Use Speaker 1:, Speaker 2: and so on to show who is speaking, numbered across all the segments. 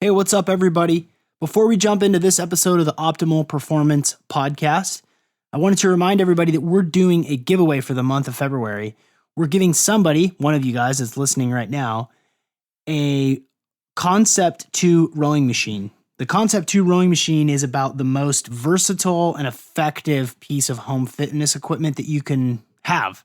Speaker 1: Hey, what's up, everybody? Before we jump into this episode of the Optimal Performance Podcast, I wanted to remind everybody that we're doing a giveaway for the month of February. We're giving somebody, one of you guys that's listening right now, a Concept 2 rowing machine. The Concept 2 rowing machine is about the most versatile and effective piece of home fitness equipment that you can have.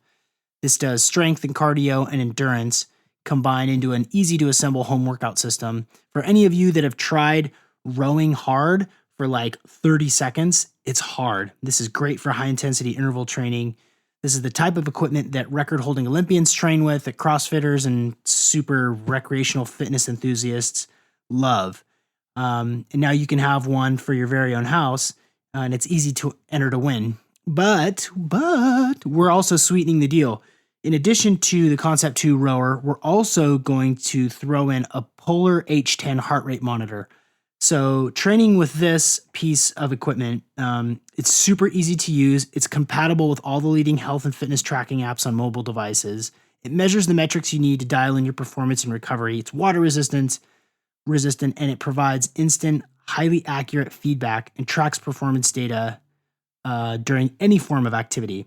Speaker 1: This does strength and cardio and endurance combined into an easy to assemble home workout system. For any of you that have tried rowing hard for like 30 seconds, it's hard. This is great for high intensity interval training. This is the type of equipment that record holding Olympians train with, that CrossFitters and super recreational fitness enthusiasts love. And now you can have one for your very own house, and it's easy to enter to win. But we're also sweetening the deal. In addition to the Concept 2 rower, we're also going to throw in a Polar H10 heart rate monitor. So training with this piece of equipment, it's super easy to use. It's compatible with all the leading health and fitness tracking apps on mobile devices. It measures the metrics you need to dial in your performance and recovery. It's water resistant, and it provides instant, highly accurate feedback and tracks performance data during any form of activity.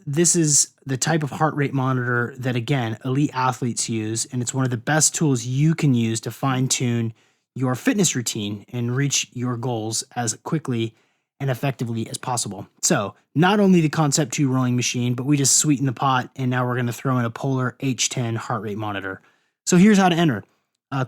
Speaker 1: This is the type of heart rate monitor that, again, elite athletes use, and it's one of the best tools you can use to fine-tune your fitness routine and reach your goals as quickly and effectively as possible. So not only the Concept 2 rowing machine, but we just sweeten the pot, and now we're going to throw in a Polar H10 heart rate monitor. So here's how to enter.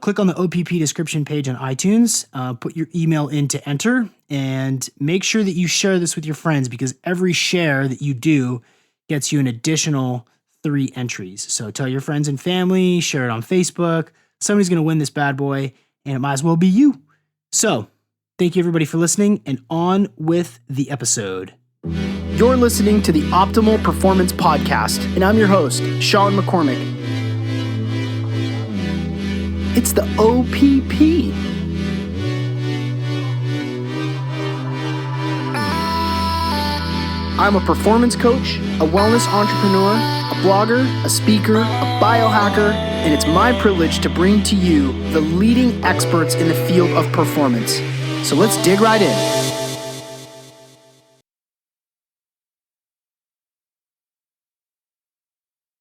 Speaker 1: Click on the OPP description page on iTunes, put your email in to enter, and make sure that you share this with your friends, because every share that you do gets you an additional 3 entries. So tell your friends and family, share it on Facebook. Somebody's going to win this bad boy, and it might as well be you. So thank you everybody for listening, and on with the episode. You're listening to the Optimal Performance Podcast, and I'm your host, Sean McCormick. It's the OPP. I'm a performance coach, a wellness entrepreneur, a blogger, a speaker, a biohacker, and it's my privilege to bring to you the leading experts in the field of performance. So let's dig right in.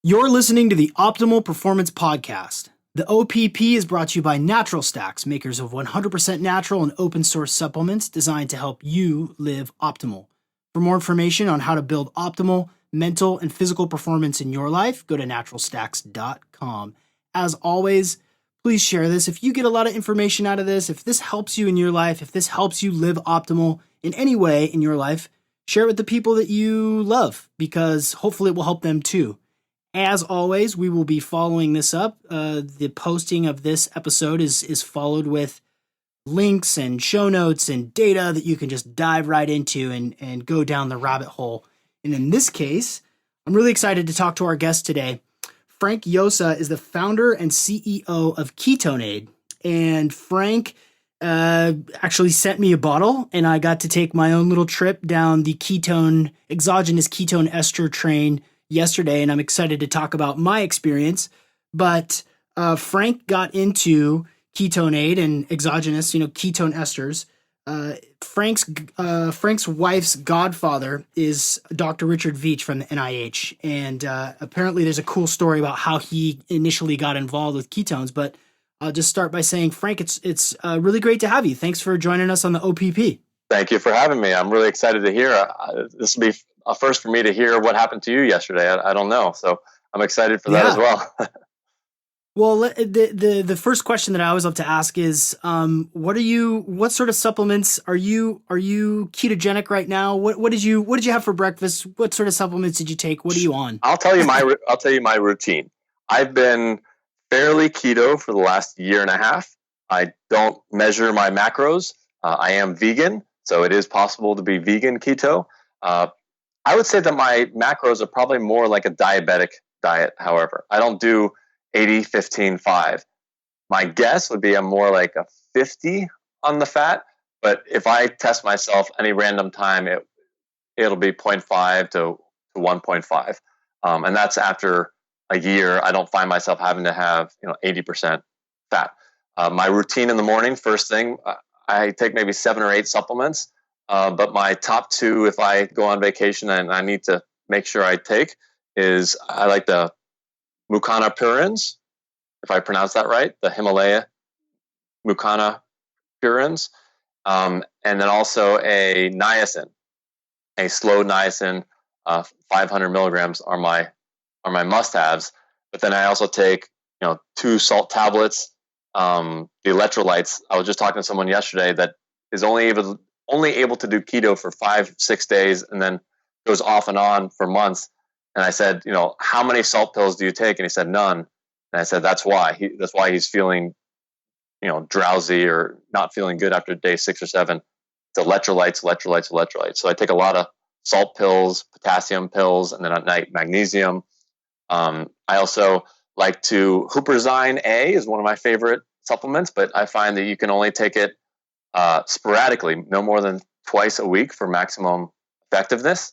Speaker 1: You're listening to the Optimal Performance Podcast. The OPP is brought to you by Natural Stacks, makers of 100% natural and open source supplements designed to help you live optimal. For more information on how to build optimal mental and physical performance in your life, go to naturalstacks.com. As always, please share this. If you get a lot of information out of this, if this helps you in your life, if this helps you live optimal in any way in your life, share it with the people that you love, because hopefully it will help them too. As always, we will be following this up. The posting of this episode is followed with links and show notes and data that you can just dive right into and go down the rabbit hole. And in this case, I'm really excited to talk to our guest today. Frank Llosa is the founder and CEO of Ketoneaid. And Frank actually sent me a bottle, and I got to take my own little trip down the exogenous ketone ester train yesterday, and I'm excited to talk about my experience. But Frank got into Ketoneaid and exogenous, ketone esters. Frank's wife's godfather is Dr. Richard Veach from the NIH, and apparently there's a cool story about how he initially got involved with ketones. But I'll just start by saying, Frank, it's really great to have you. Thanks for joining us on the OPP.
Speaker 2: Thank you for having me. I'm really excited to hear. This will be a first for me to hear what happened to you yesterday. I don't know, so I'm excited for that as well.
Speaker 1: Well, the first question that I always love to ask is, what sort of supplements are you ketogenic right now? What did you have for breakfast? What sort of supplements did you take? What are you on?
Speaker 2: I'll tell you my routine. I've been fairly keto for the last year and a half. I don't measure my macros. I am vegan, so it is possible to be vegan keto. I would say that my macros are probably more like a diabetic diet. However, I don't do 80, 15, 5. My guess would be I'm more like a 50 on the fat, but if I test myself any random time, it'll be 0.5 to 1.5. And that's after a year. I don't find myself having to have 80% fat. My routine in the morning, first thing, I take maybe 7 or 8 supplements. But my top 2, if I go on vacation and I need to make sure I take, is I like the Mucana purins, if I pronounce that right, the Himalaya Mucana purins. And then also a niacin, a slow niacin, 500 milligrams are my must-haves. But then I also take 2 salt tablets. The electrolytes. I was just talking to someone yesterday that is only able to do keto for 5-6 days and then goes off and on for months. And I said, how many salt pills do you take? And he said none. And I said that's why he's feeling drowsy or not feeling good after day 6 or 7. It's electrolytes. So I take a lot of salt pills, potassium pills, and then at night magnesium. I also like to Huperzine A is one of my favorite supplements, but I find that you can only take it sporadically, no more than twice a week for maximum effectiveness.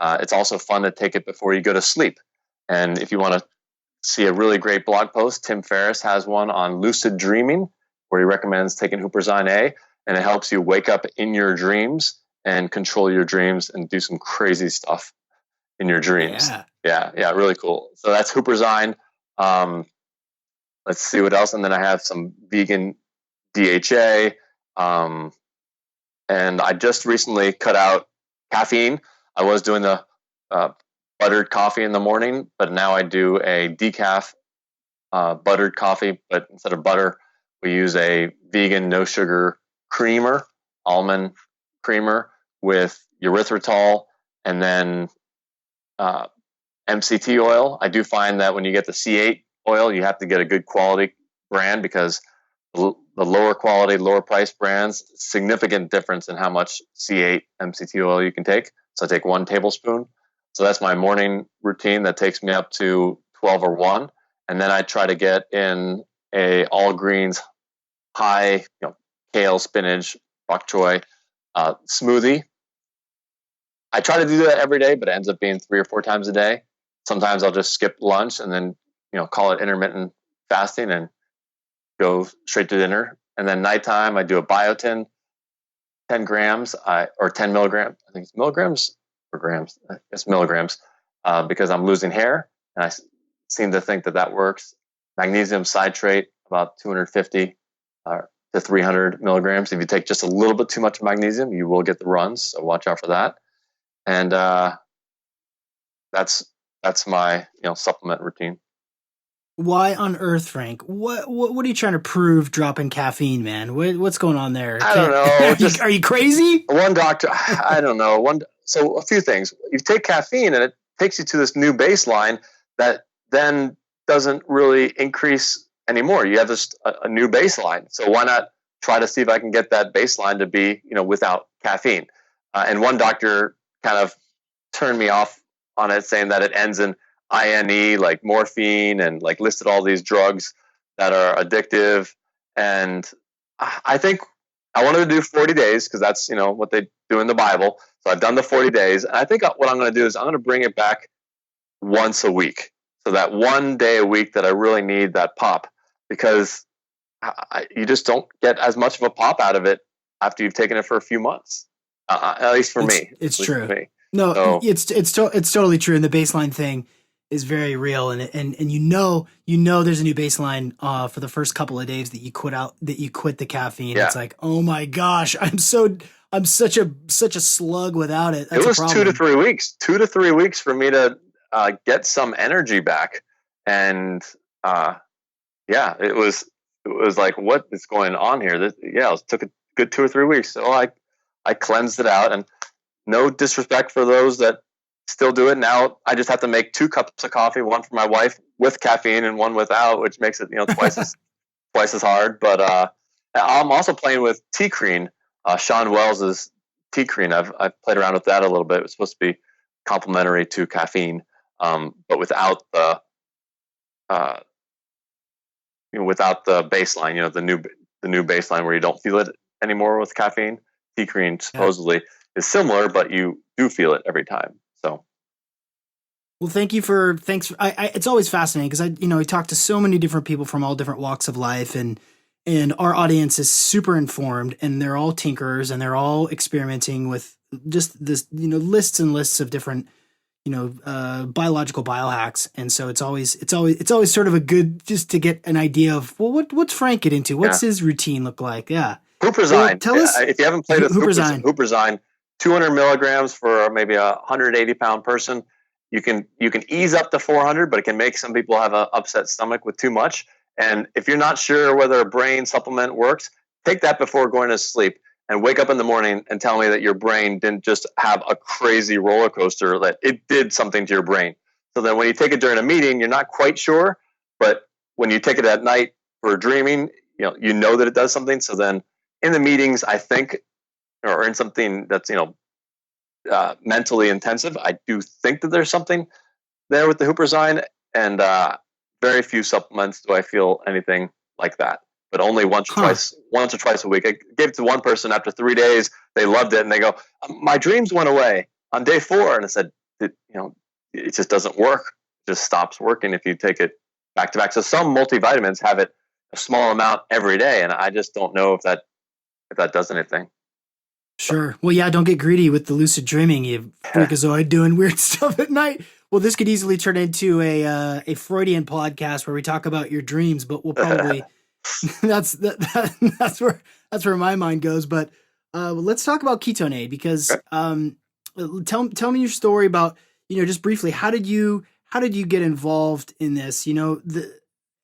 Speaker 2: It's also fun to take it before you go to sleep. And if you want to see a really great blog post, Tim Ferriss has one on lucid dreaming, where he recommends taking Huperzine A, and it helps you wake up in your dreams and control your dreams and do some crazy stuff in your dreams. Yeah, really cool. So that's Huperzine. Let's see what else. And then I have some vegan DHA. And I just recently cut out caffeine. I was doing the buttered coffee in the morning, but now I do a decaf buttered coffee. But instead of butter, we use a vegan no sugar creamer, almond creamer with erythritol and then MCT oil. I do find that when you get the C8 oil, you have to get a good quality brand, because the lower quality, lower price brands, significant difference in how much C8 MCT oil you can take. So I take 1 tablespoon. So that's my morning routine. That takes me up to 12 or 1. And then I try to get in a all greens, high, kale, spinach, bok choy smoothie. I try to do that every day, but it ends up being 3 or 4 times a day. Sometimes I'll just skip lunch and then, call it intermittent fasting and go straight to dinner. And then nighttime, I do a biotin, 10 grams, or 10 milligrams. I think it's milligrams or grams. It's milligrams, because I'm losing hair, and I seem to think that works. Magnesium citrate, about 250 to 300 milligrams. If you take just a little bit too much magnesium, you will get the runs. So watch out for that. And that's my supplement routine.
Speaker 1: Why on earth, Frank? What are you trying to prove dropping caffeine, man? What's going on there?
Speaker 2: I don't know.
Speaker 1: Are you crazy?
Speaker 2: One doctor, I don't know. So a few things. You take caffeine and it takes you to this new baseline that then doesn't really increase anymore. You have this a new baseline. So why not try to see if I can get that baseline to be without caffeine? And one doctor kind of turned me off on it, saying that it ends in INE, like morphine, and like listed all these drugs that are addictive. And I think I wanted to do 40 days because that's what they do in the Bible. So I've done the 40 days. And I think what I'm going to do is I'm going to bring it back once a week. So that one day a week that I really need that pop, because you just don't get as much of a pop out of it after you've taken it for a few months. At least for me.
Speaker 1: It's true. No, so, it's totally true. And the baseline thing is very real. And there's a new baseline for the first couple of days that you quit the caffeine. Yeah. It's like, oh my gosh, I'm such a slug without it. That's
Speaker 2: it was 2 to 3 weeks. 2 to 3 weeks for me to get some energy back. And it was like, what is going on here? It took a good 2 or 3 weeks. So I cleansed it out, and no disrespect for those that still do it. Now I just have to make 2 cups of coffee, one for my wife with caffeine and one without, which makes it twice as hard. But I'm also playing with T-Creen, Sean Wells's T-Creen. I've played around with that a little bit. It's supposed to be complementary to caffeine, but without the baseline. The new baseline where you don't feel it anymore with caffeine. T-Creen supposedly is similar, but you do feel it every time. So,
Speaker 1: well, thanks. It's always fascinating because I talk to so many different people from all different walks of life, and and our audience is super informed, and they're all tinkerers, and they're all experimenting with just this, lists and lists of different, biological biohacks. And so it's always sort of a good, just to get an idea of, well, what's Frank get into? What's his routine look like? Yeah.
Speaker 2: Huperzine.
Speaker 1: Well, tell us,
Speaker 2: if you haven't played with Huperzine, 200 milligrams for maybe a 180 pound person. You can ease up to 400, but it can make some people have an upset stomach with too much. And if you're not sure whether a brain supplement works, take that before going to sleep and wake up in the morning and tell me that your brain didn't just have a crazy roller coaster, that it did something to your brain. So then when you take it during a meeting, you're not quite sure, but when you take it at night for dreaming, you know that it does something. So then in the meetings, I think, or in something that's, mentally intensive, I do think that there's something there with the Huperzine, and very few supplements do I feel anything like that. But only once or twice a week. I gave it to one person after 3 days. They loved it, and they go, "My dreams went away on day 4." And I said, "It just doesn't work. It just stops working if you take it back to back." So some multivitamins have it a small amount every day, and I just don't know if that does anything.
Speaker 1: Sure. Well, yeah, don't get greedy with the lucid dreaming, you freakazoid doing weird stuff at night. Well, this could easily turn into a Freudian podcast where we talk about your dreams, but we'll probably that's where my mind goes. But let's talk about Ketoneaid, because tell me your story about, just briefly, how did you get involved in this?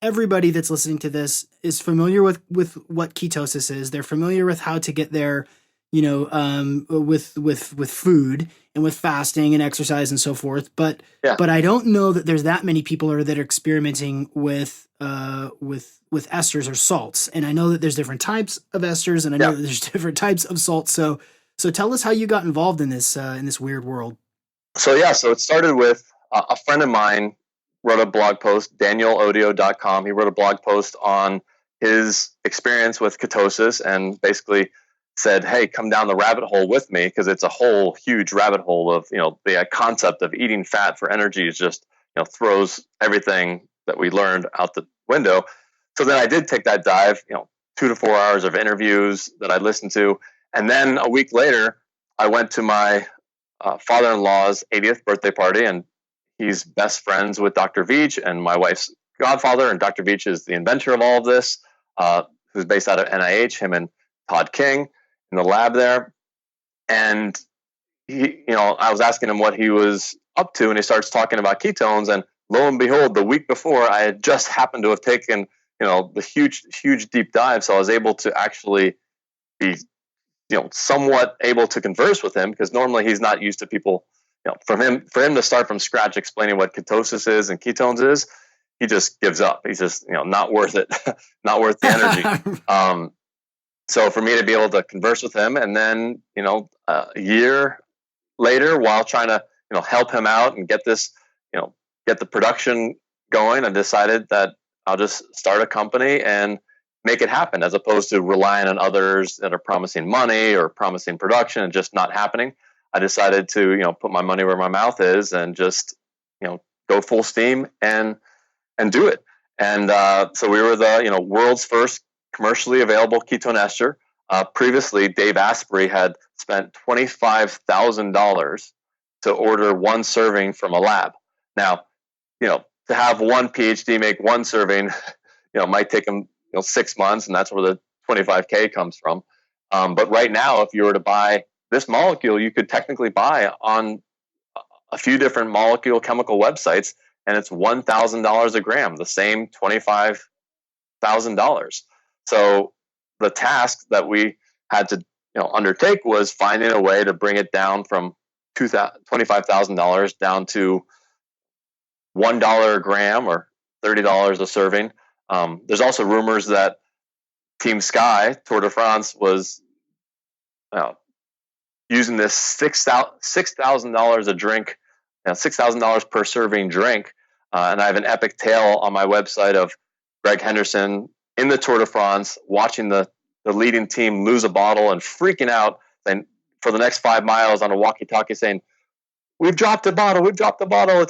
Speaker 1: Everybody that's listening to this is familiar with what ketosis is. They're familiar with how to get there, with food and with fasting and exercise and so forth. But I don't know that there's that many people that are experimenting with esters or salts. And I know that there's different types of esters, and I know that there's different types of salts. So tell us how you got involved in this weird world.
Speaker 2: So it started with a friend of mine wrote a blog post, danielaudio.com. He wrote a blog post on his experience with ketosis, and basically said, "Hey, come down the rabbit hole with me," because it's a whole huge rabbit hole of, the concept of eating fat for energy is just, throws everything that we learned out the window. So then I did take that dive, 2 to 4 hours of interviews that I listened to. And then a week later, I went to my father-in-law's 80th birthday party, and he's best friends with Dr. Veach and my wife's godfather. And Dr. Veach is the inventor of all of this, who's based out of NIH, him and Todd King in the lab there. And I was asking him what he was up to, and he starts talking about ketones. And lo and behold, the week before, I had just happened to have taken, the huge deep dive. So I was able to actually be, somewhat able to converse with him, because normally he's not used to people, for him to start from scratch explaining what ketosis is and ketones is, he just gives up. He's just, not worth it, not worth the energy. So for me to be able to converse with him, and then, a year later, while trying to, help him out and get this, get the production going, I decided that I'll just start a company and make it happen, as opposed to relying on others that are promising money or promising production and just not happening. I decided to, put my money where my mouth is and just, go full steam and do it. And so we were the, world's first commercially available ketone ester. Previously, Dave Asprey had spent $25,000 to order one serving from a lab. Now, to have one PhD make one serving, might take him 6 months, and that's where the $25K comes from. But right now, if you were to buy this molecule, you could technically buy on a few different molecule chemical websites, and it's $1,000 a gram, the same $25,000. So the task that we had to undertake was finding a way to bring it down from $25,000 down to $1 a gram or $30 a serving. There's also rumors that Team Sky, Tour de France, was using this $6,000 a drink, $6,000 per serving drink. And I have an epic tale on my website of Greg Henderson in the Tour de France, watching the leading team lose a bottle and freaking out, and for the next 5 miles on a walkie-talkie saying, "We've dropped the bottle. It's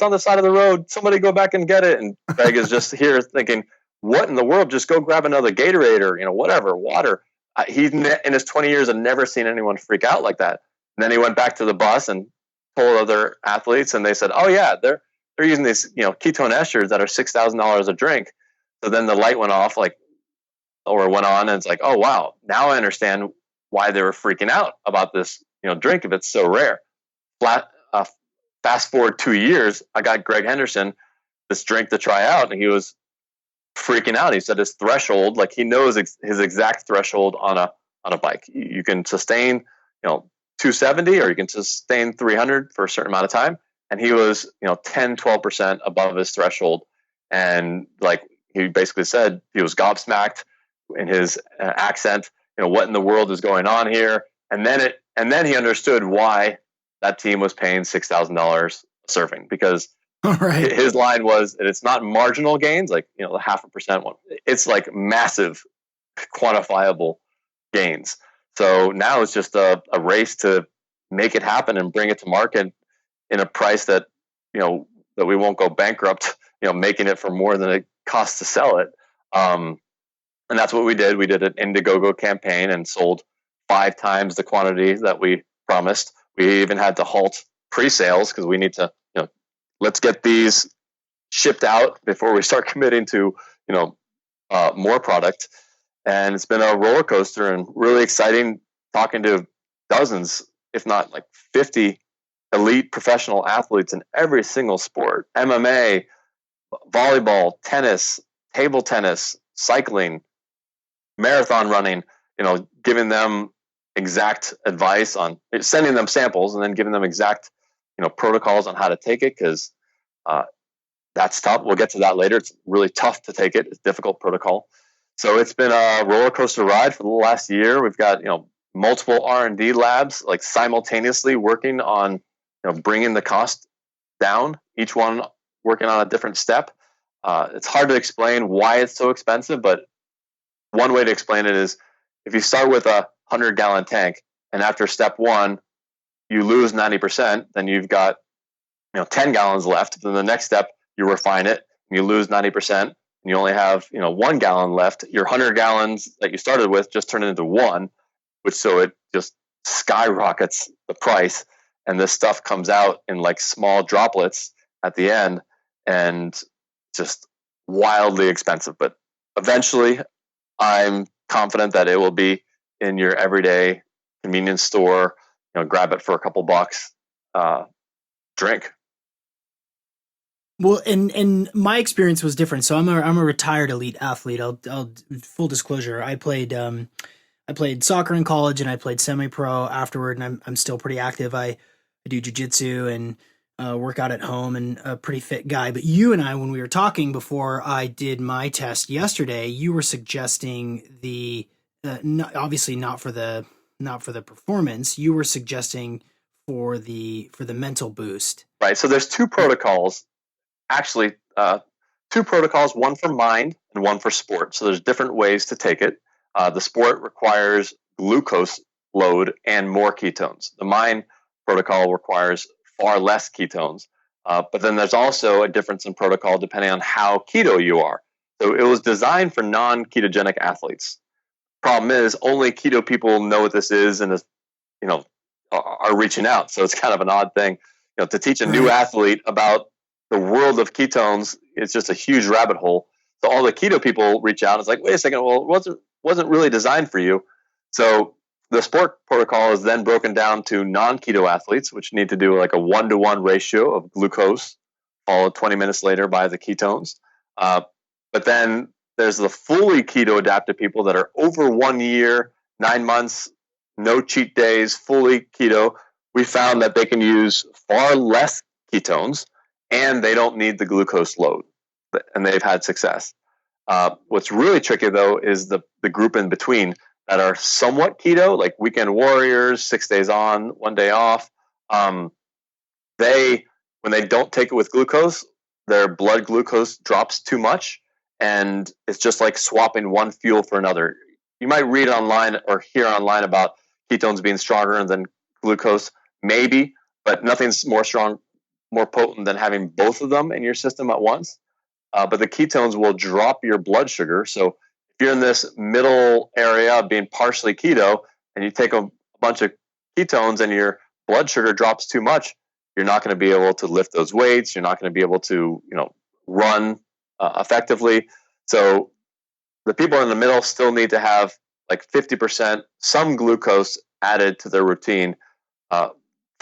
Speaker 2: on the side of the road. Somebody go back and get it." And Greg is just here thinking, what in the world? Just go grab another Gatorade or, whatever, water. He, in his 20 years, had never seen anyone freak out like that. And then he went back to the bus and told other athletes, and they said, "Oh yeah, they're using these, ketone esters that are $6,000 a drink." So then the light went off, or went on, and it's like, "Oh wow, now I understand why they were freaking out about this, drink if it's so rare." Fast forward 2 years, I got Greg Henderson this drink to try out, and he was freaking out. He said his threshold, like he knows his exact threshold on a bike. You can sustain, 270, or you can sustain 300 for a certain amount of time. And he was, 10, 12% above his threshold. And like he basically said, he was gobsmacked in his accent, what in the world is going on here? And then he understood why that team was paying $6,000 serving, because
Speaker 1: right.
Speaker 2: his line was, it's not marginal gains, like, the 0.5% one. It's like massive quantifiable gains. So now it's just a race to make it happen and bring it to market in a price that, that we won't go bankrupt, making it for more than it costs to sell it. And that's what we did. We did an Indiegogo campaign and sold 5 times the quantity that we promised. We even had to halt pre-sales because we need to, let's get these shipped out before we start committing to, more product. And it's been a roller coaster and really exciting, talking to dozens, if not like 50 elite professional athletes in every single sport: MMA, volleyball, tennis, table tennis, cycling, marathon running, giving them exact advice on sending them samples and then giving them exact, protocols on how to take it. Cause, that's tough. We'll get to that later. It's really tough to take it. It's a difficult protocol. So it's been a roller coaster ride for the last year. We've got, multiple R&D labs like simultaneously working on, bringing the cost down, each one working on a different step. It's hard to explain why it's so expensive, but one way to explain it is if you start with a 100-gallon tank and after step 1, you lose 90%, then you've got, 10 gallons left. Then the next step, you refine it, and you lose 90%, and you only have, 1 gallon left. Your 100 gallons that you started with just turned into 1, so it just skyrockets the price. And this stuff comes out in like small droplets at the end, and just wildly expensive. But eventually, I'm confident that it will be in your everyday convenience store. Grab it for a couple bucks, drink.
Speaker 1: Well, and my experience was different. So I'm a retired elite athlete. I'll full disclosure. I played soccer in college and I played semi-pro afterward, and I'm still pretty active. I do jiu-jitsu and work out at home, and a pretty fit guy. But you and I, when we were talking before I did my test yesterday, you were suggesting obviously not for the performance. You were suggesting for the mental boost.
Speaker 2: Right. So there's 2 protocols. Actually, 2 protocols, one for mind and one for sport. So there's different ways to take it. The sport requires glucose load and more ketones. The mind protocol requires far less ketones. But then there's also a difference in protocol depending on how keto you are. So it was designed for non-ketogenic athletes. Problem is, only keto people know what this is and are reaching out. So it's kind of an odd thing, to teach a new athlete about the world of ketones. It's just a huge rabbit hole. So all the keto people reach out. It's like, wait a second, well, it wasn't really designed for you. So the sport protocol is then broken down to non-keto athletes, which need to do like a 1-to-1 ratio of glucose, followed 20 minutes later by the ketones. But then there's the fully keto adapted people that are over 1 year, 9 months, no cheat days, fully keto. We found that they can use far less ketones and they don't need the glucose load, and they've had success. What's really tricky, though, is the group in between that are somewhat keto, like weekend warriors, 6 days on, 1 day off. When they don't take it with glucose, their blood glucose drops too much, and it's just like swapping one fuel for another. You might read online or hear online about ketones being stronger than glucose, maybe, but nothing's more potent than having both of them in your system at once. but the ketones will drop your blood sugar. So if you're in this middle area of being partially keto and you take a bunch of ketones and your blood sugar drops too much, you're not going to be able to lift those weights. You're not going to be able to, run effectively. So the people in the middle still need to have like 50% some glucose added to their routine for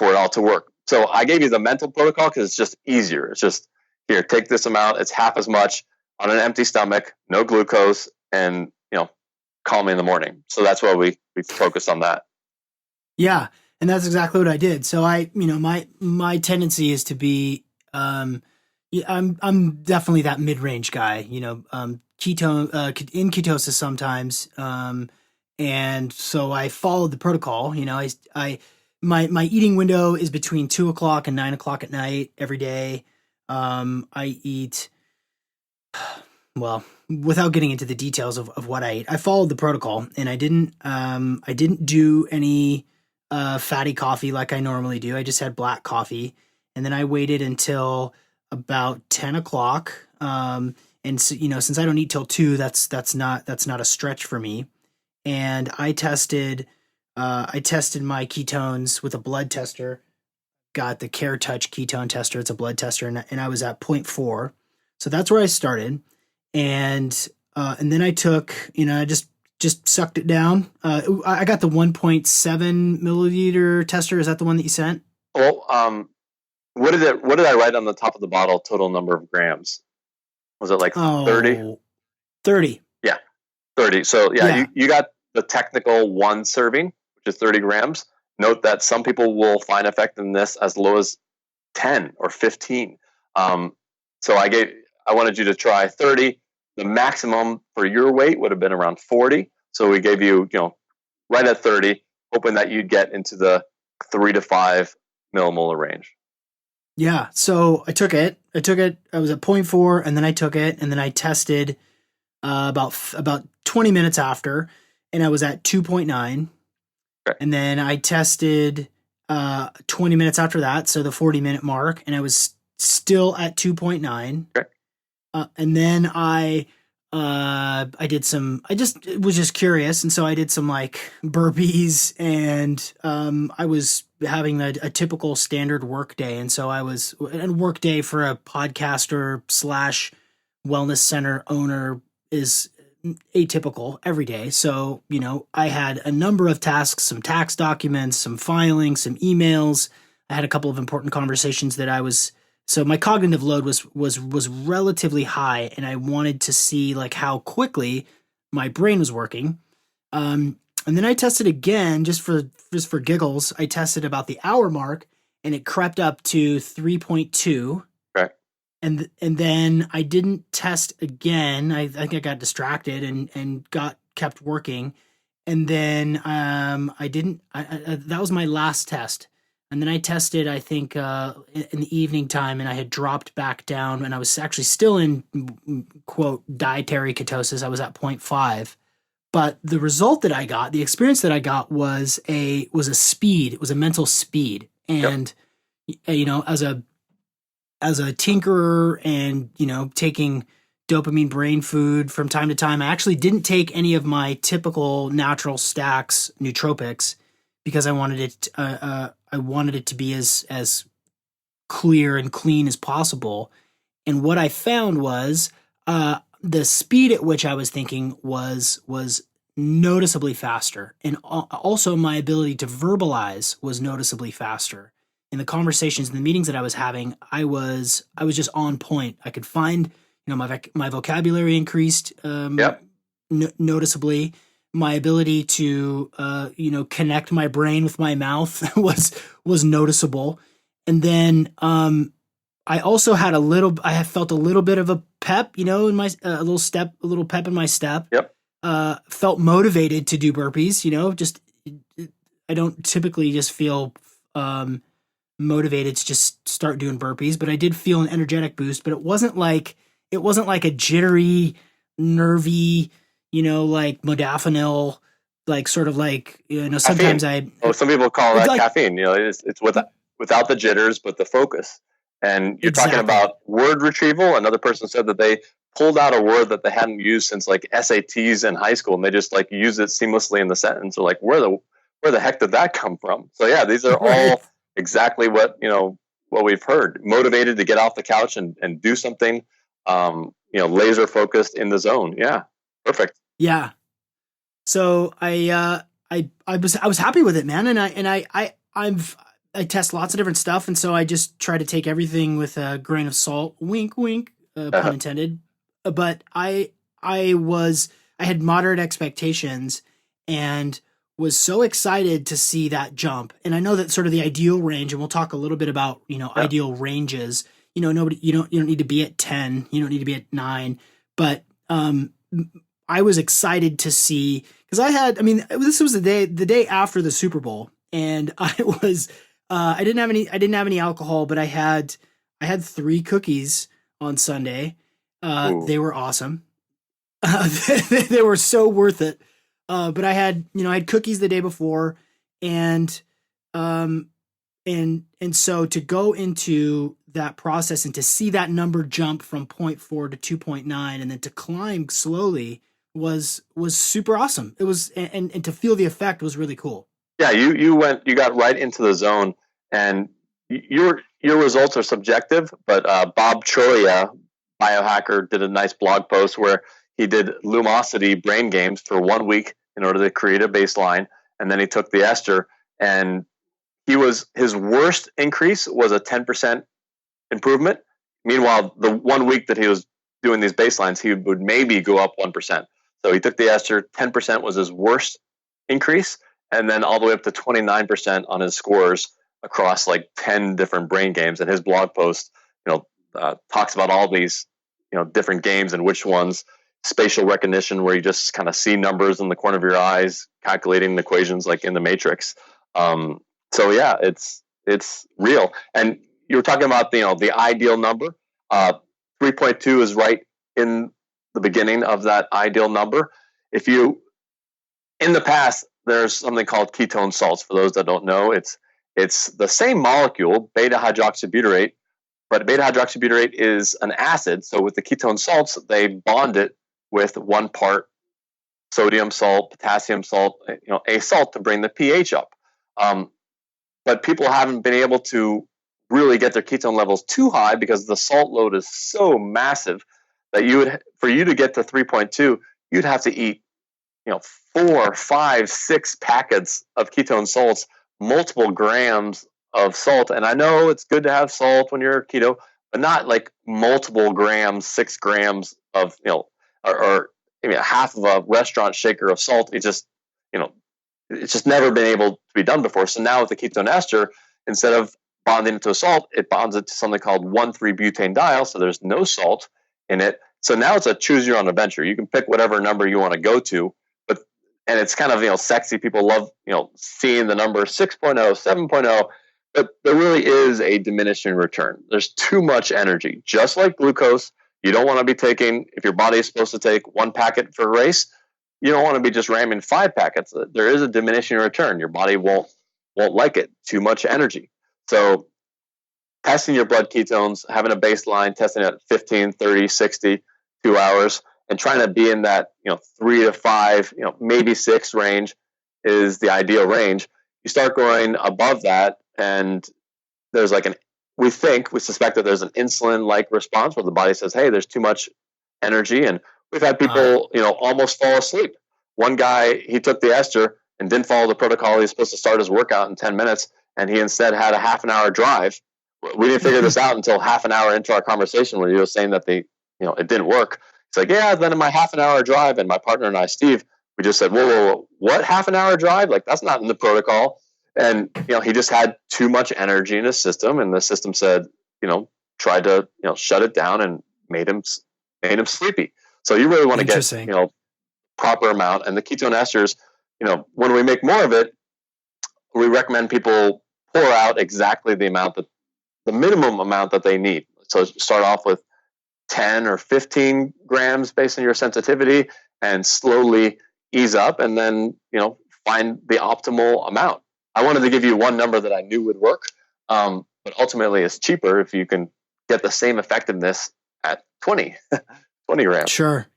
Speaker 2: it all to work. So I gave you the mental protocol because it's just easier. It's just, here, take this amount. It's half as much on an empty stomach, no glucose, and call me in the morning. So that's why we focus on that.
Speaker 1: Yeah, and that's exactly what I did. So my tendency is to be I'm definitely that mid-range guy, ketone in ketosis sometimes. And so I followed the protocol. My eating window is between 2:00 and 9:00 at night every day. I eat, well, without getting into the details of what I ate, I followed the protocol, and I didn't do any fatty coffee like I normally do. I just had black coffee, and then I waited until about 10:00. And so, since I don't eat till 2, that's not a stretch for me. And I tested my ketones with a blood tester. Got the Care Touch ketone tester. It's a blood tester, and I was at 0.4. So that's where I started. And then I took, I just sucked it down. I got the 1.7 milliliter tester. Is that the one that you sent?
Speaker 2: Well, what did I write on the top of the bottle? Total number of grams? Was it like 30?
Speaker 1: 30.
Speaker 2: Yeah, 30. So yeah. You got the technical 1 serving, which is 30 grams. Note that some people will find effect in this as low as 10 or 15. So I wanted you to try 30. The maximum for your weight would have been around 40. So we gave you, right at 30, hoping that you'd get into the 3 to 5 millimolar range.
Speaker 1: Yeah. So I took it. I was at 0.4, and then I took it, and then I tested about 20 minutes after, and I was at 2.9.
Speaker 2: Okay.
Speaker 1: And then I tested 20 minutes after that, so the 40-minute mark, and I was still at 2.9.
Speaker 2: Okay.
Speaker 1: And then I was just curious, and so I did some like burpees, and I was having a typical standard work day, and so I was a work day for a podcaster / wellness center owner is atypical every day. So, I had a number of tasks, some tax documents, some filing, some emails. I had a couple of important conversations so my cognitive load was relatively high, and I wanted to see like how quickly my brain was working. And then I tested again just for giggles. I tested about the hour mark, and it crept up to 3.2.
Speaker 2: Okay.
Speaker 1: And then I didn't test again. I think I got distracted and kept working. And then I didn't. That was my last test. And then I tested, I think, in the evening time, and I had dropped back down, and I was actually still in, quote, dietary ketosis. I was at 0.5. But the result that I got, the experience that I got was a speed. It was a mental speed. And, as a tinkerer and, taking dopamine brain food from time to time, I actually didn't take any of my typical natural stacks nootropics because I wanted it to be as clear and clean as possible. And what I found was the speed at which I was thinking was noticeably faster, and also my ability to verbalize was noticeably faster. In the conversations, in the meetings that I was having, I was just on point. I could find, my vocabulary increased noticeably. My ability to connect my brain with my mouth was noticeable. And then I also had I have felt a little bit of a pep, in my a little pep in my step.
Speaker 2: Yep.
Speaker 1: Felt motivated to do burpees, I don't typically just feel motivated to just start doing burpees, but I did feel an energetic boost, but it wasn't like a jittery, nervy, like modafinil, like sort of like, sometimes
Speaker 2: some people call that like, caffeine, it's without the jitters, but the focus. And you're talking
Speaker 1: Exactly.
Speaker 2: about word retrieval. Another person said that they pulled out a word that they hadn't used since like SATs in high school, and they just like use it seamlessly in the sentence. Or like, where the heck did that come from? So yeah, these are
Speaker 1: Right.
Speaker 2: all exactly what we've heard. Motivated to get off the couch and do something, laser focused in the zone. Yeah, perfect.
Speaker 1: Yeah. So I was happy with it, man. I test lots of different stuff, and so I just try to take everything with a grain of salt. Wink, wink, pun intended. But I had moderate expectations and was so excited to see that jump. And I know that sort of the ideal range, and we'll talk a little bit about ideal ranges. You don't need to be at 10, you don't need to be at 9, but I was excited to see, because this was the day after the Super Bowl, and I didn't have any alcohol, but I had 3 cookies on Sunday. They were awesome. They were so worth it. But I had cookies the day before, and so to go into that process and to see that number jump from 0.4 to 2.9 and then to climb slowly was super awesome. It was, and to feel the effect was really cool.
Speaker 2: Yeah, you got right into the zone, and your results are subjective. But Bob Troia, biohacker, did a nice blog post where he did Lumosity brain games for 1 week in order to create a baseline, and then he took the ester, and his worst increase was a 10% improvement. Meanwhile, the 1 week that he was doing these baselines, he would maybe go up 1%. So he took the ester, 10% was his worst increase, and then all the way up to 29% on his scores across like 10 different brain games. And his blog post, talks about all these, different games and which ones. Spatial recognition, where you just kind of see numbers in the corner of your eyes, calculating the equations like in the Matrix. So yeah, it's real. And you were talking about the ideal number. 3.2 is right in the beginning of that ideal number. In the past, there's something called ketone salts. For those that don't know, it's the same molecule, beta hydroxybutyrate, but beta hydroxybutyrate is an acid. So with the ketone salts, they bond it with 1 part sodium salt, potassium salt, a salt to bring the pH up. But people haven't been able to really get their ketone levels too high because the salt load is so massive that for you to get to 3.2, you'd have to eat 4, 5, 6 packets of ketone salts, multiple grams of salt. And I know it's good to have salt when you're keto, but not like multiple grams, 6 grams of, or half of a restaurant shaker of salt. It's just never been able to be done before. So now with the ketone ester, instead of bonding it to a salt, it bonds it to something called 1,3-butanediol. So there's no salt in it. So now it's a choose your own adventure. You can pick whatever number you want to go to, and it's kind of sexy. People love seeing the number 6.0, 7.0, but there really is a diminishing return. There's too much energy. Just like glucose, you don't want to be taking, if your body is supposed to take 1 packet for a race, you don't want to be just ramming 5 packets. There is a diminishing return. Your body won't like it. Too much energy. So testing your blood ketones, having a baseline, testing at 15, 30, 60, 2 hours, and trying to be in that 3 to 5, maybe 6 range is the ideal range. You start going above that, and there's like we suspect that there's an insulin-like response where the body says, hey, there's too much energy. And we've had people, almost fall asleep. One guy, he took the ester and didn't follow the protocol. He was supposed to start his workout in 10 minutes, and he instead had a half an hour drive. We didn't figure this out until half an hour into our conversation when he was saying that it didn't work. It's like, yeah, then in my half an hour drive, and my partner and I, Steve, we just said, whoa, what half an hour drive? Like, that's not in the protocol. And, he just had too much energy in his system, and the system said, tried to, shut it down and made him sleepy. So you really want to get, proper amount. And the ketone esters, when we make more of it, we recommend people pour out exactly the minimum amount that they need. So start off with 10 or 15 grams based on your sensitivity, and slowly ease up, and then, find the optimal amount. I wanted to give you one number that I knew would work. but ultimately it's cheaper if you can get the same effectiveness at 20 grams.
Speaker 1: Sure.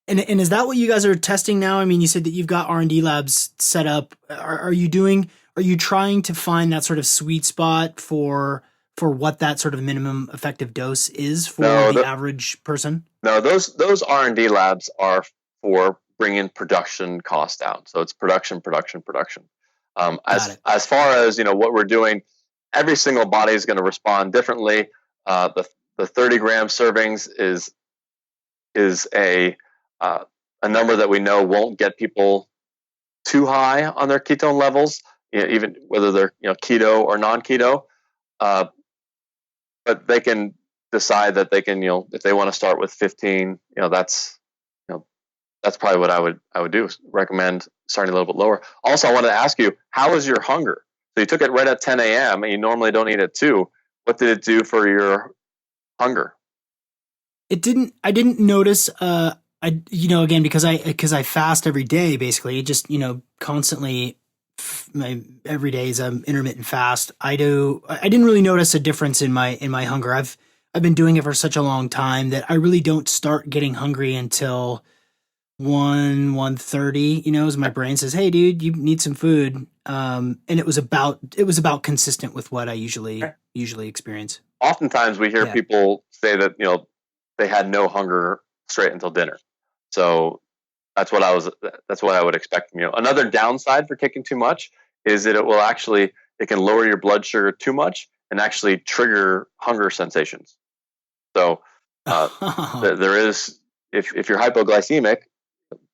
Speaker 1: And is that what you guys are testing now? I mean, you said that you've got R&D labs set up. Are you trying to find that sort of sweet spot for what that sort of minimum effective dose is for the average person?
Speaker 2: No, those R&D labs are for bringing production costs down. So it's production. As far as what we're doing, every single body is going to respond differently. The 30-gram servings is a number that we know won't get people too high on their ketone levels, even whether they're keto or non-keto. But they can decide that they can, if they want to start with 15, that's probably what I would do. Recommend starting a little bit lower. Also, I wanted to ask you, how is your hunger? So you took it right at 10 a.m. and you normally don't eat at 2. What did it do for your hunger?
Speaker 1: I didn't notice. Again, because I fast every day, basically, just constantly. Every day is an intermittent fast. I didn't really notice a difference in my hunger. I've been doing it for such a long time that I really don't start getting hungry until 1:30, as my brain says, "Hey dude, you need some food." And it was about consistent with what I usually experience.
Speaker 2: Oftentimes we hear people say that, they had no hunger straight until dinner. So that's what I would expect from you. Another downside for taking too much is that it can lower your blood sugar too much and actually trigger hunger sensations. So there is, if you're hypoglycemic,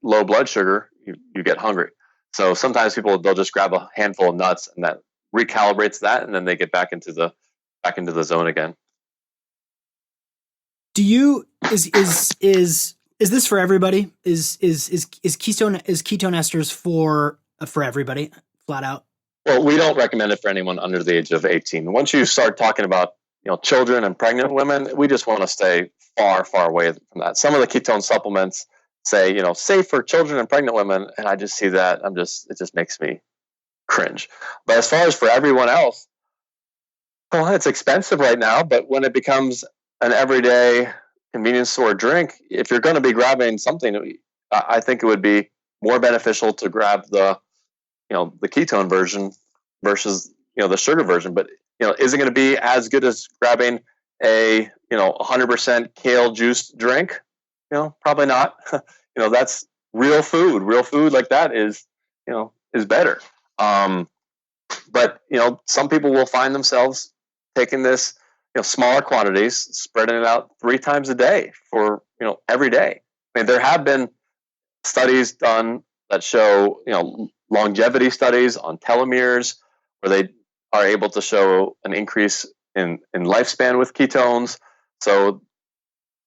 Speaker 2: low blood sugar, you get hungry. So sometimes they'll just grab a handful of nuts and that recalibrates that, and then they get back into the zone again.
Speaker 1: Do you is this for everybody? Is ketone esters for everybody flat out?
Speaker 2: Well, we don't recommend it for anyone under the age of 18. Once you start talking about children and pregnant women, we just want to stay far away from that. Some of the ketone supplements say safe for children and pregnant women, and I just see that it just makes me cringe. But as far as for everyone else, well, it's expensive right now, but when it becomes an everyday convenience store drink, if you're going to be grabbing something, I think it would be more beneficial to grab the ketone version versus the sugar version. But is it going to be as good as grabbing a 100% kale juice drink? Probably not. That's real food. Real food like that is better. But some people will find themselves taking this smaller quantities, spreading it out 3 times a day for every day. I mean, there have been studies done that show longevity studies on telomeres where they are able to show an increase in lifespan with ketones. So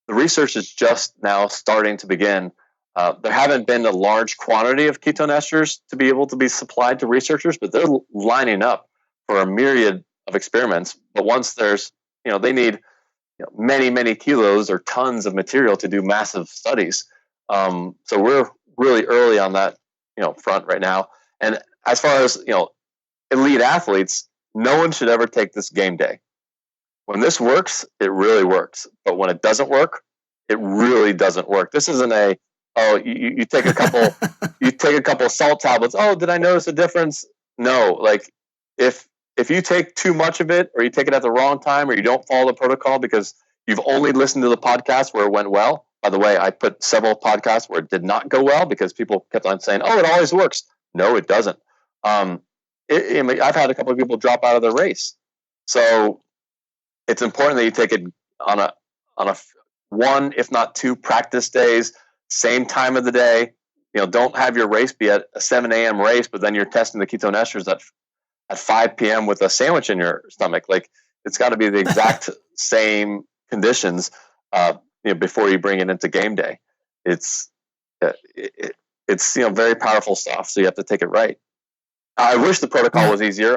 Speaker 2: the research is just now starting to begin. There haven't been a large quantity of ketone esters to be able to be supplied to researchers, but they're lining up for a myriad of experiments. But once there's they need many kilos or tons of material to do massive studies. So we're really early on that front right now. And as far as elite athletes, no one should ever take this game day. When this works, it really works. But when it doesn't work, it really doesn't work. This isn't you take a couple you take a couple salt tablets. Oh, did I notice a difference? No, like if you take too much of it, or you take it at the wrong time, or you don't follow the protocol because you've only listened to the podcast where it went well. By the way, I put several podcasts where it did not go well because people kept on saying, "Oh, it always works." No, it doesn't. I've had a couple of people drop out of the race, so it's important that you take it on a 1, if not 2 practice days, same time of the day. Don't have your race be at a 7 a.m. race, but then you're testing the ketone esters at 5 p.m. with a sandwich in your stomach. Like, it's got to be the exact same conditions before you bring it into game day. It's very powerful stuff, so you have to take it right. I wish the protocol was easier.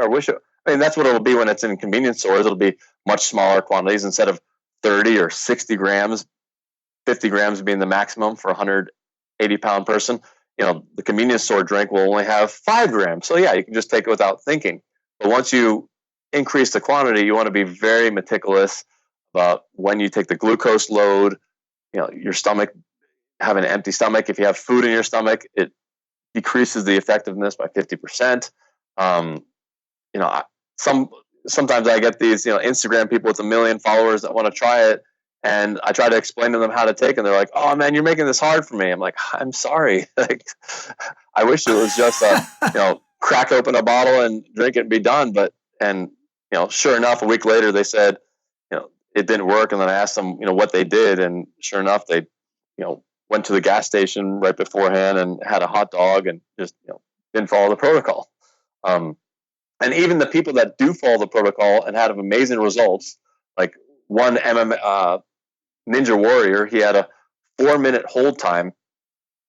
Speaker 2: That's what it'll be when it's in convenience stores. It'll be much smaller quantities instead of 30 or 60 grams, 50 grams being the maximum for a 180-pound person. The convenience store drink will only have 5 grams. So yeah, you can just take it without thinking. But once you increase the quantity, you want to be very meticulous about when you take the glucose load. Your stomach, having an empty stomach, if you have food in your stomach, it decreases the effectiveness by 50%. Sometimes I get these, Instagram people with 1 million followers that want to try it, and I try to explain to them how to take it, and they're like, "Oh man, you're making this hard for me." I'm like, "I'm sorry. Like, I wish it was just crack open a bottle and drink it and be done." And sure enough, a week later they said, it didn't work, and then I asked them, what they did, and sure enough, they, went to the gas station right beforehand and had a hot dog and just didn't follow the protocol. And even the people that do follow the protocol and had amazing results, like one Ninja Warrior, he had a 4-minute hold time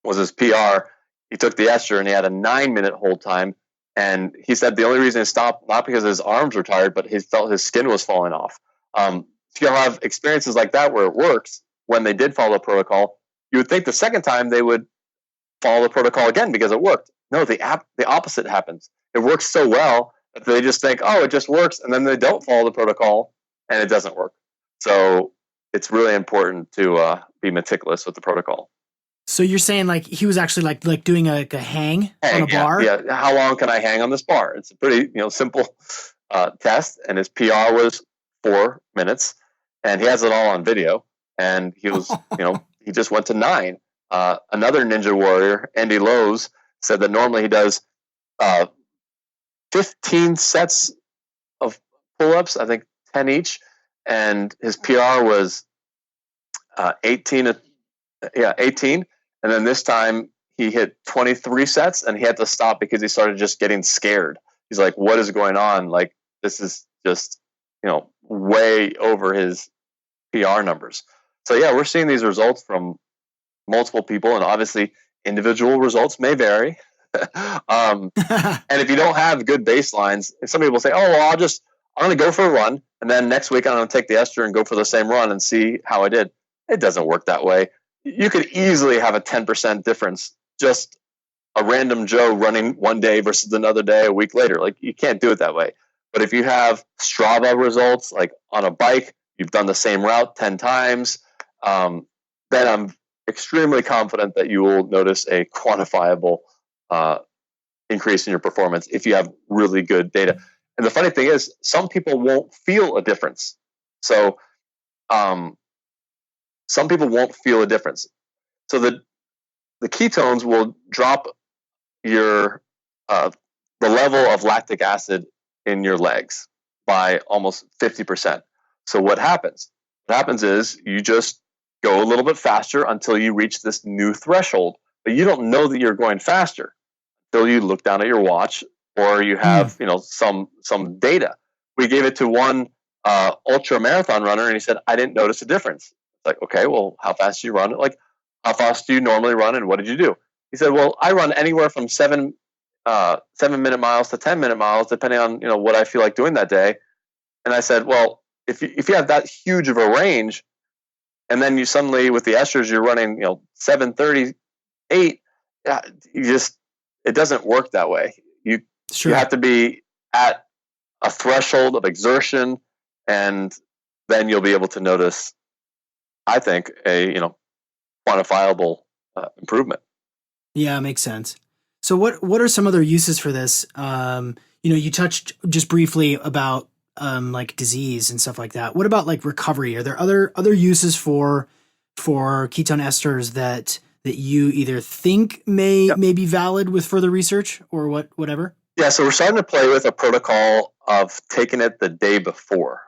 Speaker 2: was his PR. He took the ester and he had a 9-minute hold time. And he said the only reason he stopped, not because his arms were tired, but he felt his skin was falling off. So you'll have experiences like that where it works when they did follow the protocol. You would think the second time they would follow the protocol again because it worked. No, the opposite happens. It works so well that they just think, oh, it just works, and then they don't follow the protocol and it doesn't work. So it's really important to be meticulous with the protocol.
Speaker 1: So you're saying like he was actually like doing a hang on a bar?
Speaker 2: Yeah. How long can I hang on this bar? It's a pretty simple test, and his PR was 4 minutes, and he has it all on video. And he was, he just went to 9. Another Ninja Warrior, Andy Lowe's, said that normally he does 15 sets of pull-ups, I think 10 each, and his PR was 18. And then this time he hit 23 sets, and he had to stop because he started just getting scared. He's like, "What is going on? Like, this is just way over his PR numbers." So yeah, we're seeing these results from multiple people, and obviously individual results may vary. And if you don't have good baselines, some people say, "Oh, well, I'm going to go for a run, and then next week I'm going to take the ester and go for the same run and see how I did." It doesn't work that way. You could easily have a 10% difference, just a random Joe running one day versus another day a week later. Like, you can't do it that way. But if you have Strava results, like on a bike, you've done the same route 10 times, then I'm extremely confident that you will notice a quantifiable increase in your performance if you have really good data. And the funny thing is, some people won't feel a difference. So some people won't feel a difference. So the ketones will drop your the level of lactic acid in your legs by almost 50%. So what happens? What happens is you just go a little bit faster until you reach this new threshold, but you don't know that you're going faster until you look down at your watch or you have some data. We gave it to one ultra marathon runner, and he said, "I didn't notice a difference." It's like, okay, well, how fast do you run? Like, how fast do you normally run, and what did you do? He said, "Well, I run anywhere from 7-minute miles to 10-minute miles, depending on what I feel like doing that day." And I said, "Well, if you have that huge of a range, and then you suddenly with the esters you're running 7:38, it doesn't work that way. You have to be at a threshold of exertion, and then you'll be able to notice, I think, a quantifiable improvement."
Speaker 1: Yeah, makes sense. So what are some other uses for this? You touched just briefly about like disease and stuff like that. What about like recovery? Are there other uses for ketone esters that you either think may be valid with further research or whatever?
Speaker 2: Yeah, so we're starting to play with a protocol of taking it the day before,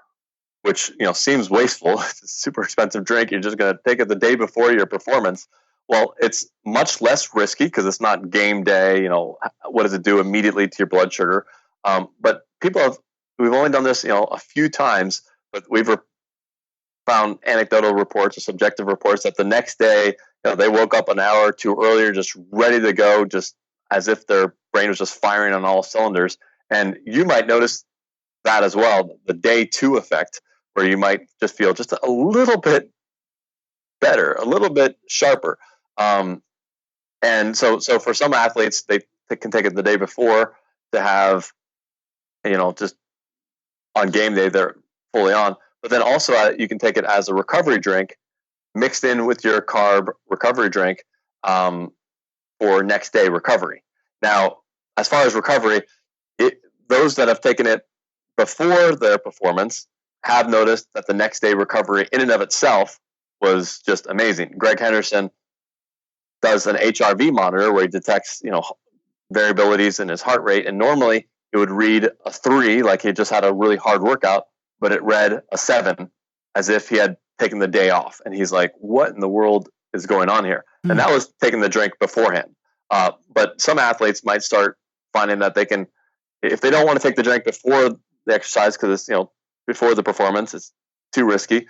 Speaker 2: which seems wasteful. It's a super expensive drink. You're just going to take it the day before your performance. Well, it's much less risky because it's not game day. What does it do immediately to your blood sugar? But we've only done this a few times, but we've found anecdotal reports or subjective reports that the next day they woke up an hour or two earlier, just ready to go, just as if their brain was just firing on all cylinders. And you might notice that as well, the day 2 effect, where you might just feel just a little bit better, a little bit sharper. And so for some athletes, they can take it the day before to have, just on game day, they're fully on. But then also you can take it as a recovery drink mixed in with your carb recovery drink for next day recovery. Now, as far as recovery, those that have taken it before their performance have noticed that the next day recovery in and of itself was just amazing. Greg Henderson does an HRV monitor where he detects, variabilities in his heart rate. And normally it would read a 3, like he just had a really hard workout, but it read a 7 as if he had taken the day off. And he's like, what in the world is going on here? Mm. And that was taking the drink beforehand. But some athletes might start finding that they can, if they don't want to take the drink before the exercise, because it's, before the performance, it's too risky.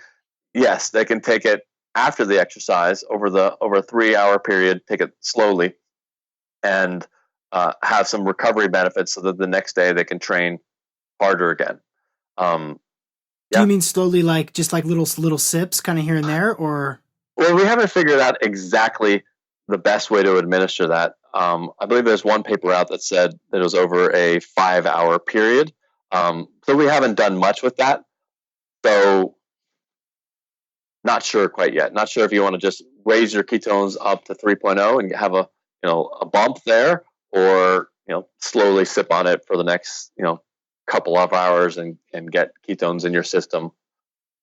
Speaker 2: Yes, they can take it after the exercise over a 3-hour period, take it slowly, and have some recovery benefits so that the next day they can train harder again.
Speaker 1: Do you mean slowly, like just like little sips kind of here and there, or?
Speaker 2: Well, we haven't figured out exactly the best way to administer that. I believe there's one paper out that said that it was over a 5-hour period. So we haven't done much with that. So not sure quite yet. Not sure if you want to just raise your ketones up to 3.0 and have a bump there, or slowly sip on it for the next couple of hours and get ketones in your system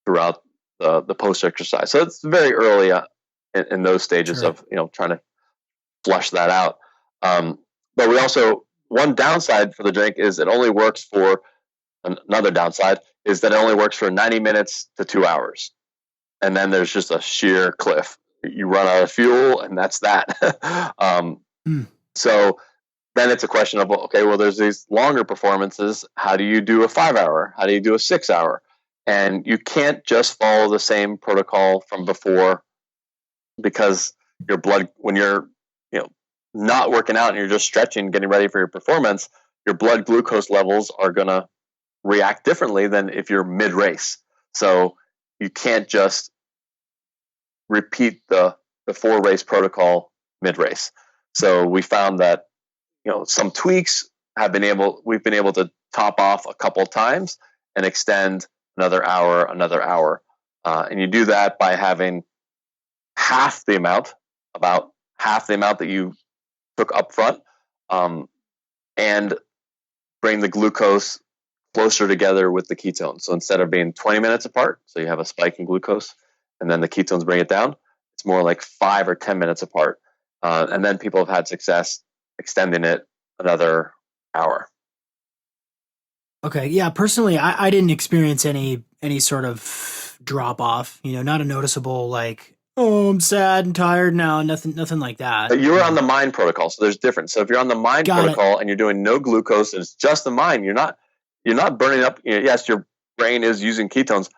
Speaker 2: throughout the post exercise. So it's very early in those stages of trying to flush that out. But we also, one downside for the drink is it only works for, another downside is that it only works for 90 minutes to 2 hours. And then there's just a sheer cliff. You run out of fuel and that's that. So then it's a question of, okay, well, there's these longer performances. How do you do a 5-hour? How do you do a 6-hour? And you can't just follow the same protocol from before, because your blood, when you're not working out and you're just stretching, getting ready for your performance, your blood glucose levels are going to react differently than if you're mid-race. So you can't just repeat the 4-race protocol mid-race. So we found that some tweaks we've been able to top off a couple of times and extend another hour. And you do that by having about half the amount that you took up front, and bring the glucose closer together with the ketones. So instead of being 20 minutes apart, so you have a spike in glucose and then the ketones bring it down, it's more like 5 or 10 minutes apart. And then people have had success extending it another hour.
Speaker 1: Okay. Yeah. Personally, I didn't experience any sort of drop off, not a noticeable, like, oh, I'm sad and tired now. Nothing like that.
Speaker 2: But you were on the mind protocol. So there's difference. So if you're on the mind protocol and you're doing no glucose and it's just the mind, you're not burning up. Yes, your brain is using ketones,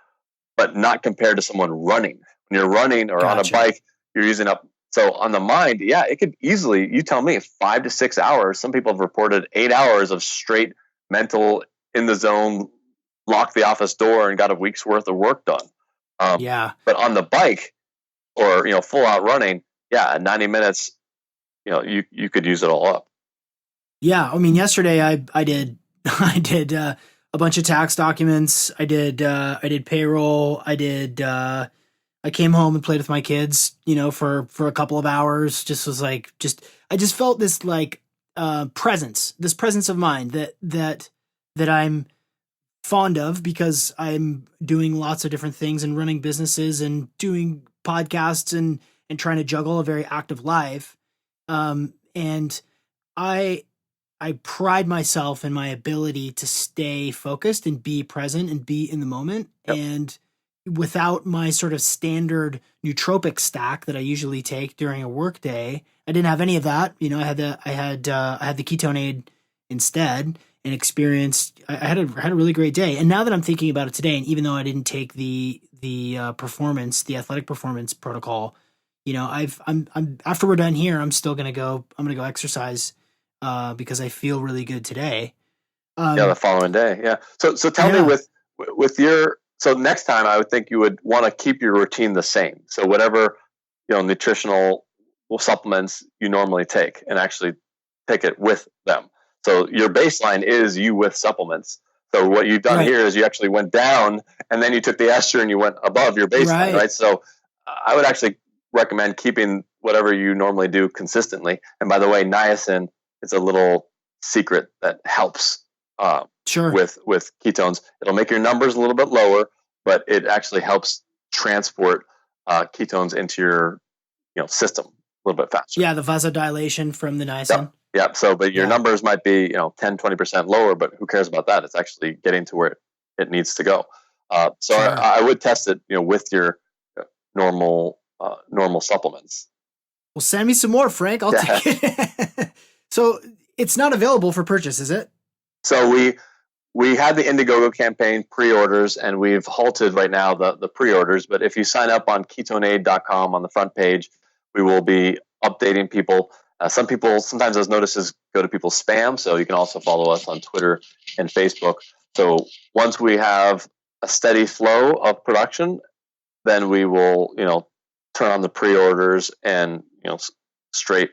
Speaker 2: but not compared to someone running. When you're running or on a bike, you're using up. So on the mind, yeah, it could easily, you tell me, 5 to 6 hours. Some people have reported 8 hours of straight mental in the zone, locked the office door and got a week's worth of work done. But on the bike or, full out running, 90 minutes, you could use it all up.
Speaker 1: Yeah. I mean, yesterday I did a bunch of tax documents. I did payroll. I came home and played with my kids, for a couple of hours. I just felt this like presence of mind that I'm fond of, because I'm doing lots of different things and running businesses and doing podcasts and trying to juggle a very active life. And I pride myself in my ability to stay focused and be present and be in the moment. Yep. And without my sort of standard nootropic stack that I usually take during a work day, I didn't have any of that. I had the Ketoneaid instead, and experienced. I had a really great day. And now that I'm thinking about it today, and even though I didn't take the athletic performance protocol, I'm after we're done here, I'm gonna go exercise because I feel really good today.
Speaker 2: The following day. Yeah. So tell me with your. So next time, I would think you would want to keep your routine the same. So whatever, nutritional supplements you normally take, and actually take it with them. So your baseline is you with supplements. So what you've done
Speaker 1: Right.
Speaker 2: here is you actually went down and then you took the ester and you went above your baseline, right? So I would actually recommend keeping whatever you normally do consistently. And by the way, niacin is a little secret that helps with ketones. It'll make your numbers a little bit lower, but it actually helps transport ketones into your system a little bit faster.
Speaker 1: Yeah, the vasodilation from the niacin.
Speaker 2: Yep. So, but your numbers might be 10-20% lower, but who cares about that? It's actually getting to where it needs to go. So I would test it with your normal supplements.
Speaker 1: Well, send me some more, Frank. I'll take it. So it's not available for purchase, is it?
Speaker 2: So we had the Indiegogo campaign pre-orders, and we've halted right now the pre-orders. But if you sign up on Ketoneaid.com on the front page, we will be updating people. Sometimes those notices go to people's spam, so you can also follow us on Twitter and Facebook. So once we have a steady flow of production, then we will, turn on the pre-orders and, straight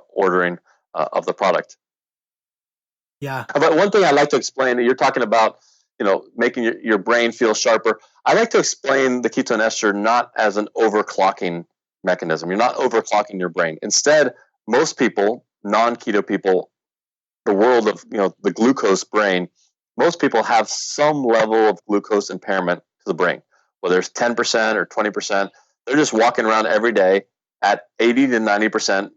Speaker 2: ordering of the product.
Speaker 1: Yeah.
Speaker 2: But one thing I'd like to explain, you're talking about, making your brain feel sharper. I like to explain the ketone ester not as an overclocking mechanism. You're not overclocking your brain. Instead, most people, non-keto people, the world of, the glucose brain, most people have some level of glucose impairment to the brain, whether it's 10% or 20%. They're just walking around every day at 80 to 90%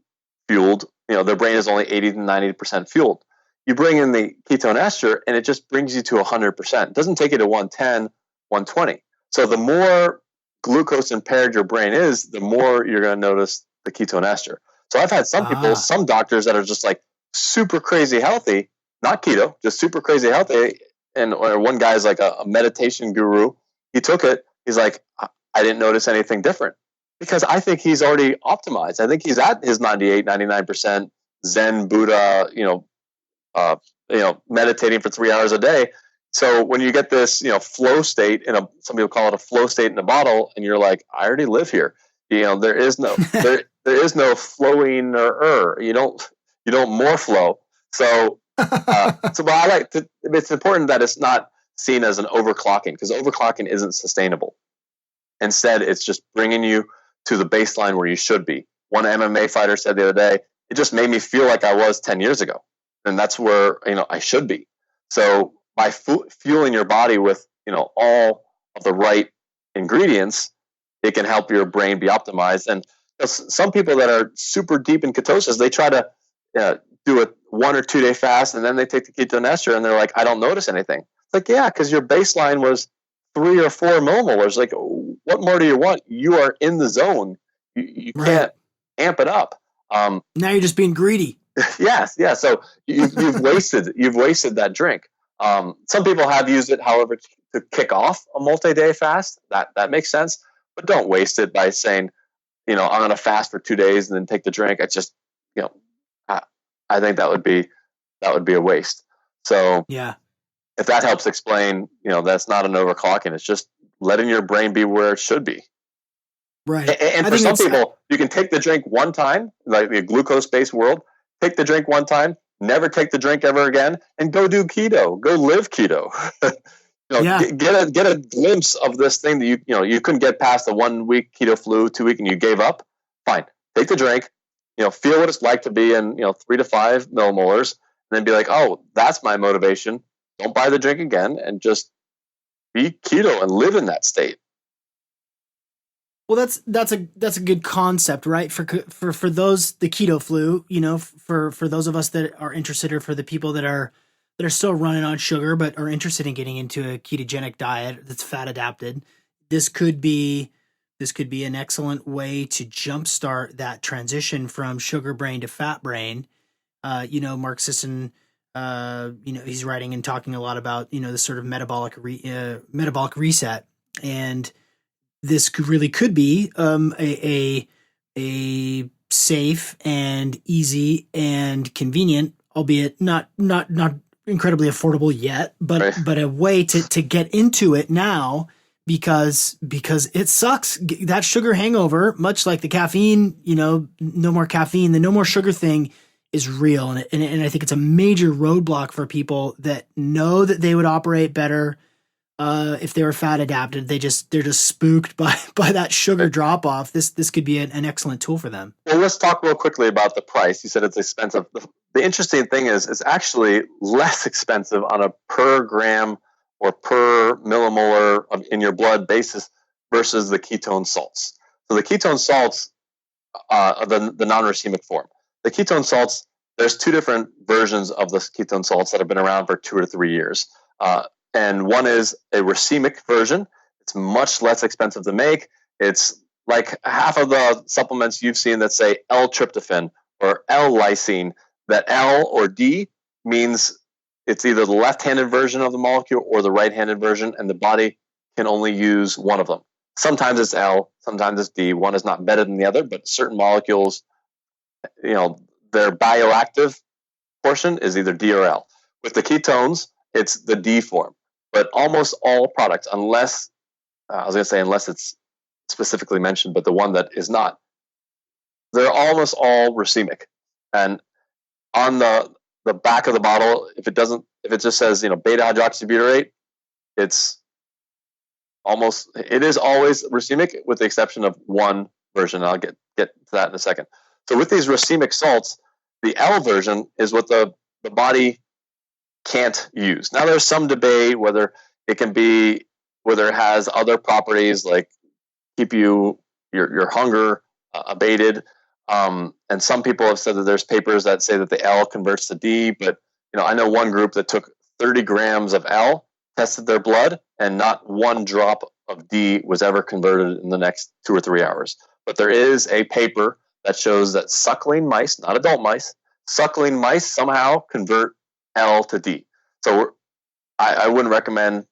Speaker 2: fueled. Their brain is only 80 to 90% fueled. You bring in the ketone ester and it just brings you to 100%. It doesn't take you to 110, 120. So the more glucose impaired your brain is, the more you're going to notice the ketone ester. So I've had some people, some doctors that are just like super crazy healthy, not keto, just super crazy healthy. And one guy's like a meditation guru. He took it. He's like, I didn't notice anything different, because I think he's already optimized. I think he's at his 98, 99% Zen Buddha, meditating for 3 hours a day. So when you get this, flow state some people call it a flow state in a bottle, and you're like, I already live here. There is no there is no flowing or you don't more flow. So but I like to. It's important that it's not seen as an overclocking, because overclocking isn't sustainable. Instead, it's just bringing you to the baseline where you should be. One MMA fighter said the other day, it just made me feel like I was 10 years ago. And that's where, I should be. So by fueling your body with, all of the right ingredients, it can help your brain be optimized. And some people that are super deep in ketosis, they try to do a 1 or 2 day fast, and then they take the ketone ester and they're like, I don't notice anything. It's like, yeah, because your baseline was 3 or 4 millimolars. Like, what more do you want? You are in the zone. You can't amp it up.
Speaker 1: Now you're just being greedy.
Speaker 2: Yes, yeah. So you've wasted that drink. Some people have used it, however, to kick off a multi-day fast. That makes sense, but don't waste it by saying, I'm going to fast for 2 days and then take the drink. It's just, I think that would be a waste. So
Speaker 1: yeah,
Speaker 2: if that helps explain, that's not an overclocking. It's just letting your brain be where it should be.
Speaker 1: Right.
Speaker 2: And for some people, you can take the drink one time, like the glucose-based world. Take the drink one time, never take the drink ever again, and go do keto. Go live keto. Get a glimpse of this thing that you couldn't get past the 1 week keto flu, 2 week, and you gave up. Fine, take the drink. Feel what it's like to be in 3 to 5 millimolars, and then be like, oh, that's my motivation. Don't buy the drink again, and just be keto and live in that state.
Speaker 1: Well, that's a good concept, right? For those, the keto flu, for those of us that are interested, or for the people that are still running on sugar but are interested in getting into a ketogenic diet that's fat adapted, this could be an excellent way to jumpstart that transition from sugar brain to fat brain. Mark Sisson, he's writing and talking a lot about this sort of metabolic reset, and this could be a safe and easy and convenient, albeit not incredibly affordable yet, but a way to get into it now, because it sucks. That sugar hangover, much like the caffeine, no more caffeine, the no more sugar thing, is real. And I think it's a major roadblock for people that know that they would operate better if they were fat adapted. They're just spooked by that sugar drop off. This could be an excellent tool for them.
Speaker 2: Well, let's talk real quickly about the price. You said it's expensive. The interesting thing is it's actually less expensive on a per gram or per millimolar in your blood basis versus the ketone salts. So the ketone salts, the non-racemic form. The ketone salts, there's two different versions of the ketone salts that have been around for 2 or 3 years. And one is a racemic version. It's much less expensive to make. It's like half of the supplements you've seen that say L-tryptophan or L-lysine. That L or D means it's either the left-handed version of the molecule or the right-handed version, and the body can only use one of them. Sometimes it's L, sometimes it's D. One is not better than the other, but certain molecules, their bioactive portion is either D or L. With the ketones, it's the D form. But almost all products, unless it's specifically mentioned, but the one that is not, they're almost all racemic. And on the back of the bottle, if it just says beta hydroxybutyrate, it is always racemic with the exception of one version. I'll get to that in a second. So with these racemic salts, the L version is what the body can't use. Now there's some debate whether it has other properties like keep your hunger abated. And some people have said that there's papers that say that the L converts to D, but I know one group that took 30 grams of L, tested their blood, and not one drop of D was ever converted in the next 2 or 3 hours. But there is a paper that shows that suckling mice, not adult mice, suckling mice somehow convert L to D. So I wouldn't recommend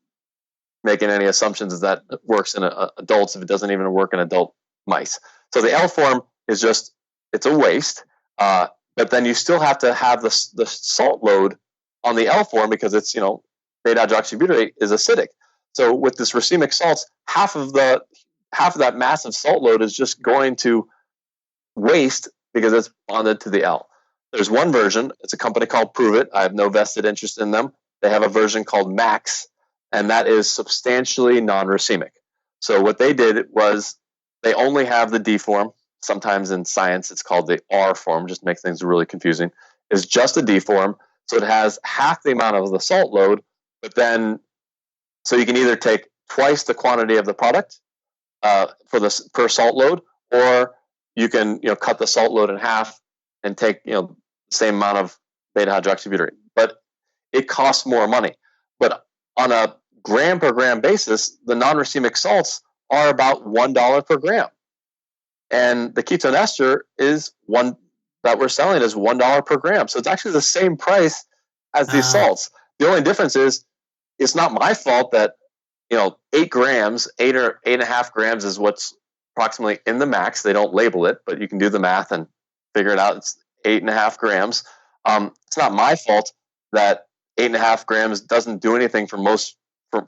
Speaker 2: making any assumptions that works in adults if it doesn't even work in adult mice. So the L form is just, it's a waste, but then you still have to have the salt load on the L form because it's, beta hydroxybutyrate is acidic. So with this racemic salts, half of that massive salt load is just going to waste because it's bonded to the L. There's one version. It's a company called Prove It. I have no vested interest in them. They have a version called Max, and that is substantially non-racemic. So what they did was they only have the D form. Sometimes in science, it's called the R form, just makes things really confusing. It's just a D form. So it has half the amount of the salt load, but then, so you can either take twice the quantity of the product for the per salt load, or you can cut the salt load in half and take the same amount of beta hydroxybutyrate. But it costs more money. But on a gram per gram basis, the non-racemic salts are about $1 per gram. And the ketone ester is one that we're selling is $1 per gram. So it's actually the same price as these salts. The only difference is it's not my fault that 8 grams, 8 or 8.5 grams is what's approximately in the max. They don't label it, but you can do the math and figure it out. It's 8.5 grams. It's not my fault that 8.5 grams doesn't do anything for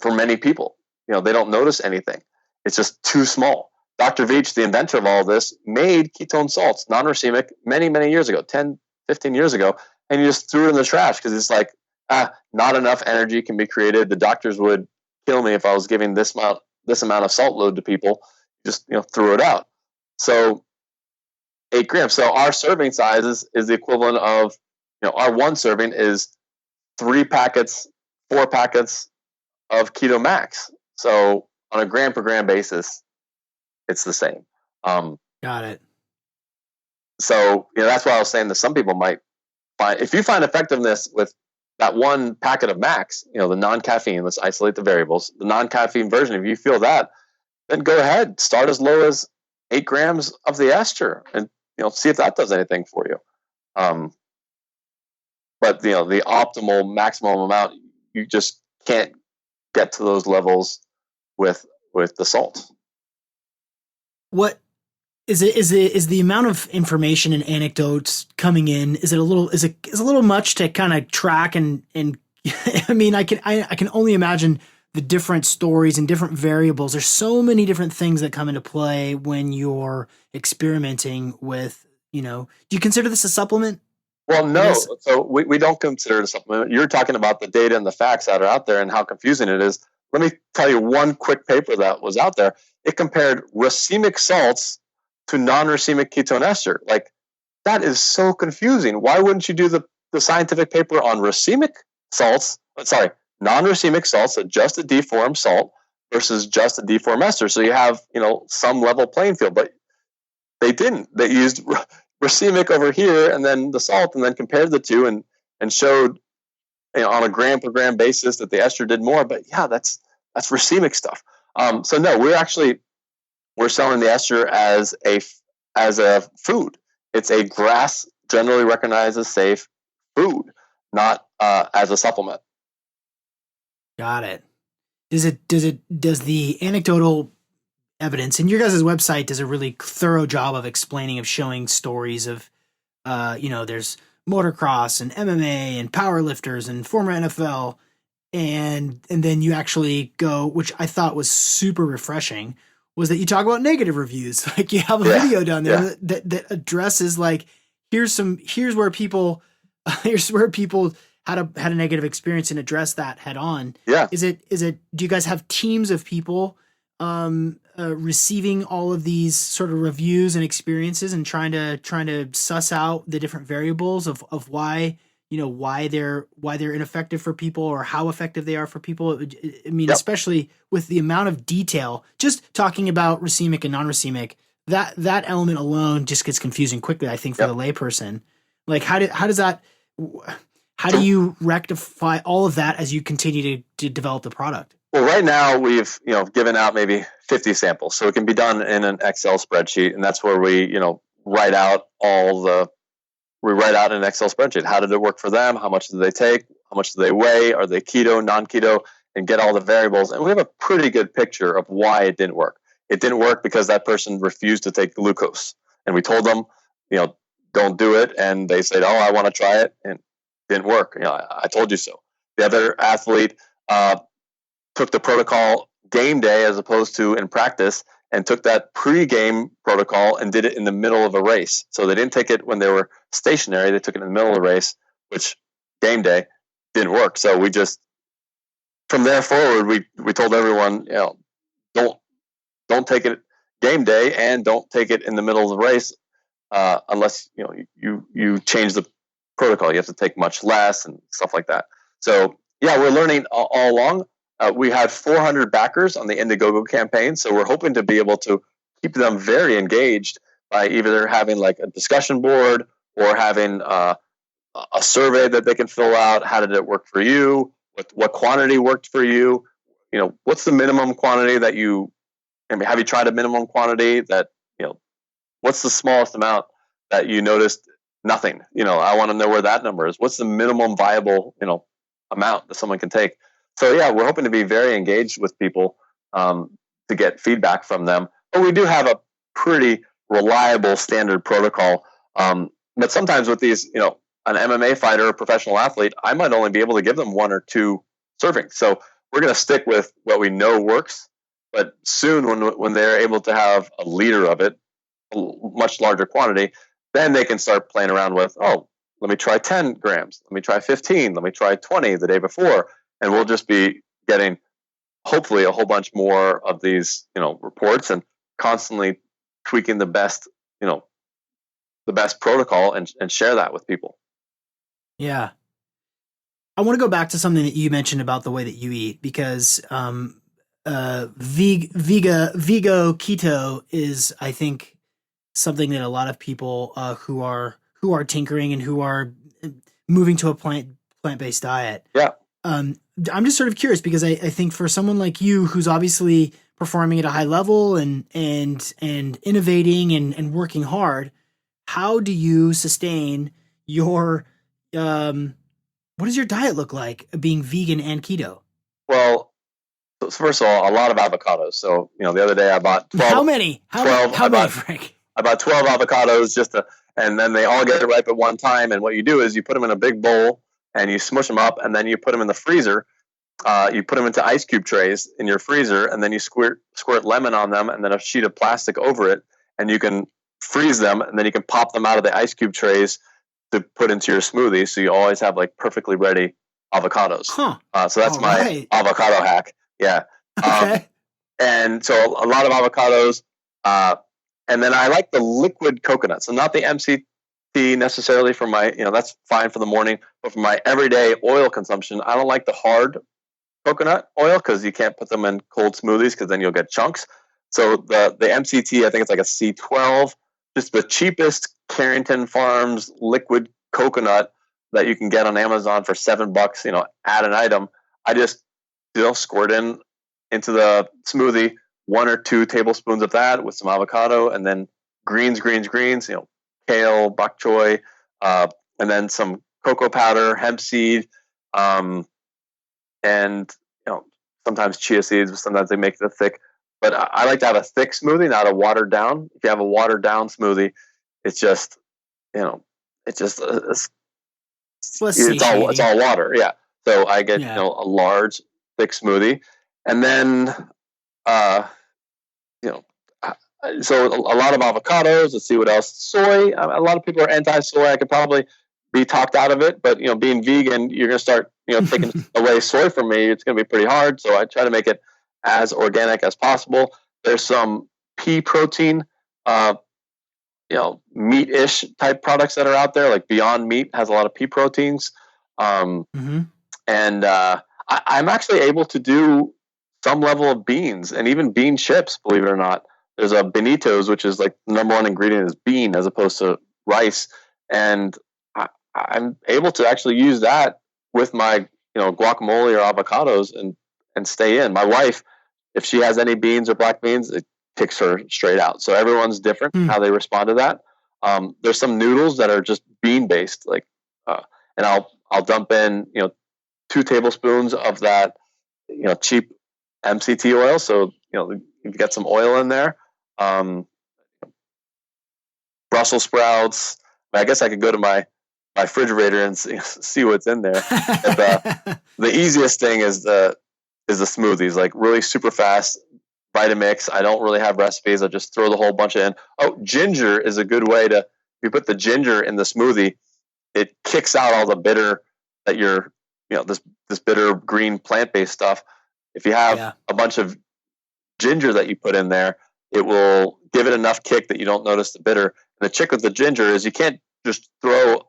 Speaker 2: many people. They don't notice anything. It's just too small. Dr. Veach, the inventor of all this, made ketone salts, non-racemic, many, many years ago, 10, 15 years ago, and he just threw it in the trash because it's like, not enough energy can be created. The doctors would kill me if I was giving this amount of salt load to people. Just threw it out. So 8 grams. So our serving size is the equivalent of, our one serving is 3 packets, 4 packets of Keto Max. So on a gram per gram basis, it's the same.
Speaker 1: Got it.
Speaker 2: So that's why I was saying that some people might find, if you find effectiveness with that one packet of Max, the non-caffeine, let's isolate the variables, the non-caffeine version, if you feel that, then go ahead, start as low as 8 grams of the ester and see if that does anything for you. But the optimal maximum amount, you just can't get to those levels with the salt.
Speaker 1: What is the amount of information and anecdotes coming in? Is it a little much to kind of track and I mean, I can only imagine the different stories and different variables. There's so many different things that come into play when you're experimenting with, do you consider this a supplement?
Speaker 2: Well,
Speaker 1: I
Speaker 2: no.
Speaker 1: guess.
Speaker 2: So we don't consider it a supplement. You're talking about the data and the facts that are out there and how confusing it is. Let me tell you one quick paper that was out there. It compared racemic salts to non-racemic ketone ester. Like, that is so confusing. Why wouldn't you do the scientific paper on racemic salts? Sorry, non-racemic salts, so just a deformed salt versus just a deformed ester. So you have, some level playing field, but they didn't. They used racemic over here and then the salt, and then compared the two and showed, on a gram per gram basis that the ester did more. But yeah, that's racemic stuff. So no, we're selling the ester as a food. It's a GRAS generally recognized as safe food, not as a supplement.
Speaker 1: Got it. Does the anecdotal evidence, and your guys' website does a really thorough job of showing stories of, there's motocross and MMA and power lifters and former NFL, and then you actually go, which I thought was super refreshing, was that you talk about negative reviews. Like, you have a video down there that addresses, like, here's where people had a negative experience and address that head on.
Speaker 2: Yeah.
Speaker 1: Is it do you guys have teams of people receiving all of these sort of reviews and experiences and trying to suss out the different variables of why they're ineffective for people or how effective they are for people? I mean, especially with the amount of detail, just talking about racemic and non-racemic, that element alone just gets confusing quickly, I think, for the layperson. Like, how do you rectify all of that as you continue to develop the product?
Speaker 2: Well, right now we've given out maybe 50 samples, so it can be done in an Excel spreadsheet, and that's where we write out an Excel spreadsheet. How did it work for them? How much did they take? How much do they weigh? Are they keto, non-keto? And get all the variables. And we have a pretty good picture of why it didn't work. It didn't work because that person refused to take glucose, and we told them, don't do it, and they said, "Oh, I want to try it," and it didn't work. I told you so. The other athlete took the protocol game day as opposed to in practice, and took that pre-game protocol and did it in the middle of a race. So they didn't take it when they were stationary. They took it in the middle of the race, which game day didn't work. So we just, from there forward, we told everyone, don't take it game day and don't take it in the middle of the race unless you change the protocol. You have to take much less and stuff like that. So yeah, we're learning all along. We had 400 backers on the Indiegogo campaign, so we're hoping to be able to keep them very engaged by either having like a discussion board or having a survey that they can fill out. How did it work for you? What quantity worked for you? What's the minimum quantity that have you tried a minimum quantity that, what's the smallest amount that you noticed nothing? I want to know where that number is. What's the minimum viable, amount that someone can take? So yeah, we're hoping to be very engaged with people to get feedback from them. But we do have a pretty reliable standard protocol. But sometimes with these, an MMA fighter or professional athlete, I might only be able to give them 1 or 2 servings. So we're going to stick with what we know works. But soon, when they're able to have a liter of it, a much larger quantity, then they can start playing around with, let me try 10 grams. Let me try 15. Let me try 20 the day before. And we'll just be getting, hopefully, a whole bunch more of these, reports, and constantly tweaking the best protocol and share that with people.
Speaker 1: Yeah. I want to go back to something that you mentioned about the way that you eat, because Vigo keto is, I think, something that a lot of people who are tinkering and who are moving to a plant-based diet.
Speaker 2: Yeah.
Speaker 1: I'm just sort of curious, because I think for someone like you, who's obviously performing at a high level and innovating and working hard, how do you sustain your what does your diet look like being vegan and keto?
Speaker 2: Well, so first of all, a lot of avocados. So, the other day I bought 12.
Speaker 1: How many? How many, Frank?
Speaker 2: I bought 12 avocados and then they all get ripe at one time. And what you do is you put them in a big bowl and you smush them up, and then you put them in the freezer. You put them into ice cube trays in your freezer, and then you squirt lemon on them, and then a sheet of plastic over it, and you can freeze them, and then you can pop them out of the ice cube trays to put into your smoothie, so you always have like perfectly ready avocados. So that's my avocado hack. Yeah.
Speaker 1: Okay.
Speaker 2: And so a lot of avocados. And then I like the liquid coconut. So not the MCT necessarily for my, that's fine for the morning, but for my everyday oil consumption, I don't like the hard coconut oil because you can't put them in cold smoothies because then you'll get chunks. So the MCT, I think it's like a C12, just the cheapest Carrington Farms liquid coconut that you can get on Amazon for $7, add an item. I just, squirt into the smoothie 1 or 2 tablespoons of that with some avocado, and then greens, kale, bok choy, and then some cocoa powder, hemp seed, and sometimes chia seeds, but sometimes they make it thick. But I like to have a thick smoothie, not a watered down. If you have a watered down smoothie, it's just it's all water. Yeah. So I get a large thick smoothie, and then so a lot of avocados. Let's see what else. Soy. A lot of people are anti-soy. I could probably be talked out of it, but being vegan, you're gonna start taking away soy from me. It's gonna be pretty hard. So I try to make it as organic as possible. There's some pea protein, meat-ish type products that are out there. Like Beyond Meat has a lot of pea proteins, and I'm actually able to do some level of beans and even bean chips. Believe it or not, there's a Benito's, which is like the number one ingredient is bean as opposed to rice, and I'm able to actually use that with my guacamole or avocados and stay in. My wife, if she has any beans or black beans, it kicks her straight out. So everyone's different how they respond to that. There's some noodles that are just bean based, like, and I'll dump in 2 tablespoons of that cheap MCT oil. So you get some oil in there. Brussels sprouts. I guess I could go to my refrigerator and see what's in there. The easiest thing is the smoothies, like really super fast Vitamix. I don't really have recipes. I just throw the whole bunch in. Oh, ginger is a good way to, if you put the ginger in the smoothie, it kicks out all the bitter that you're, this bitter green plant-based stuff. If you have a bunch of ginger that you put in there, it will give it enough kick that you don't notice the bitter. And the trick with the ginger is you can't just throw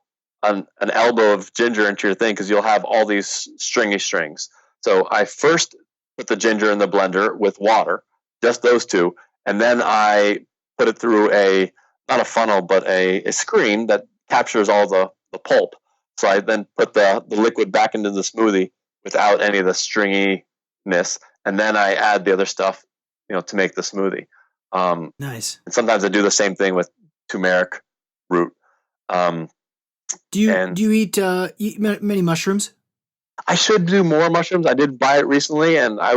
Speaker 2: an elbow of ginger into your thing because you'll have all these stringy strings. So I first put the ginger in the blender with water, just those 2, and then I put it through not a funnel, but a screen that captures all the pulp. So I then put the liquid back into the smoothie without any of the stringiness, and then I add the other stuff, to make the smoothie.
Speaker 1: Nice.
Speaker 2: And sometimes I do the same thing with turmeric root.
Speaker 1: Do you eat many mushrooms?
Speaker 2: I should do more mushrooms. I did buy it recently, and I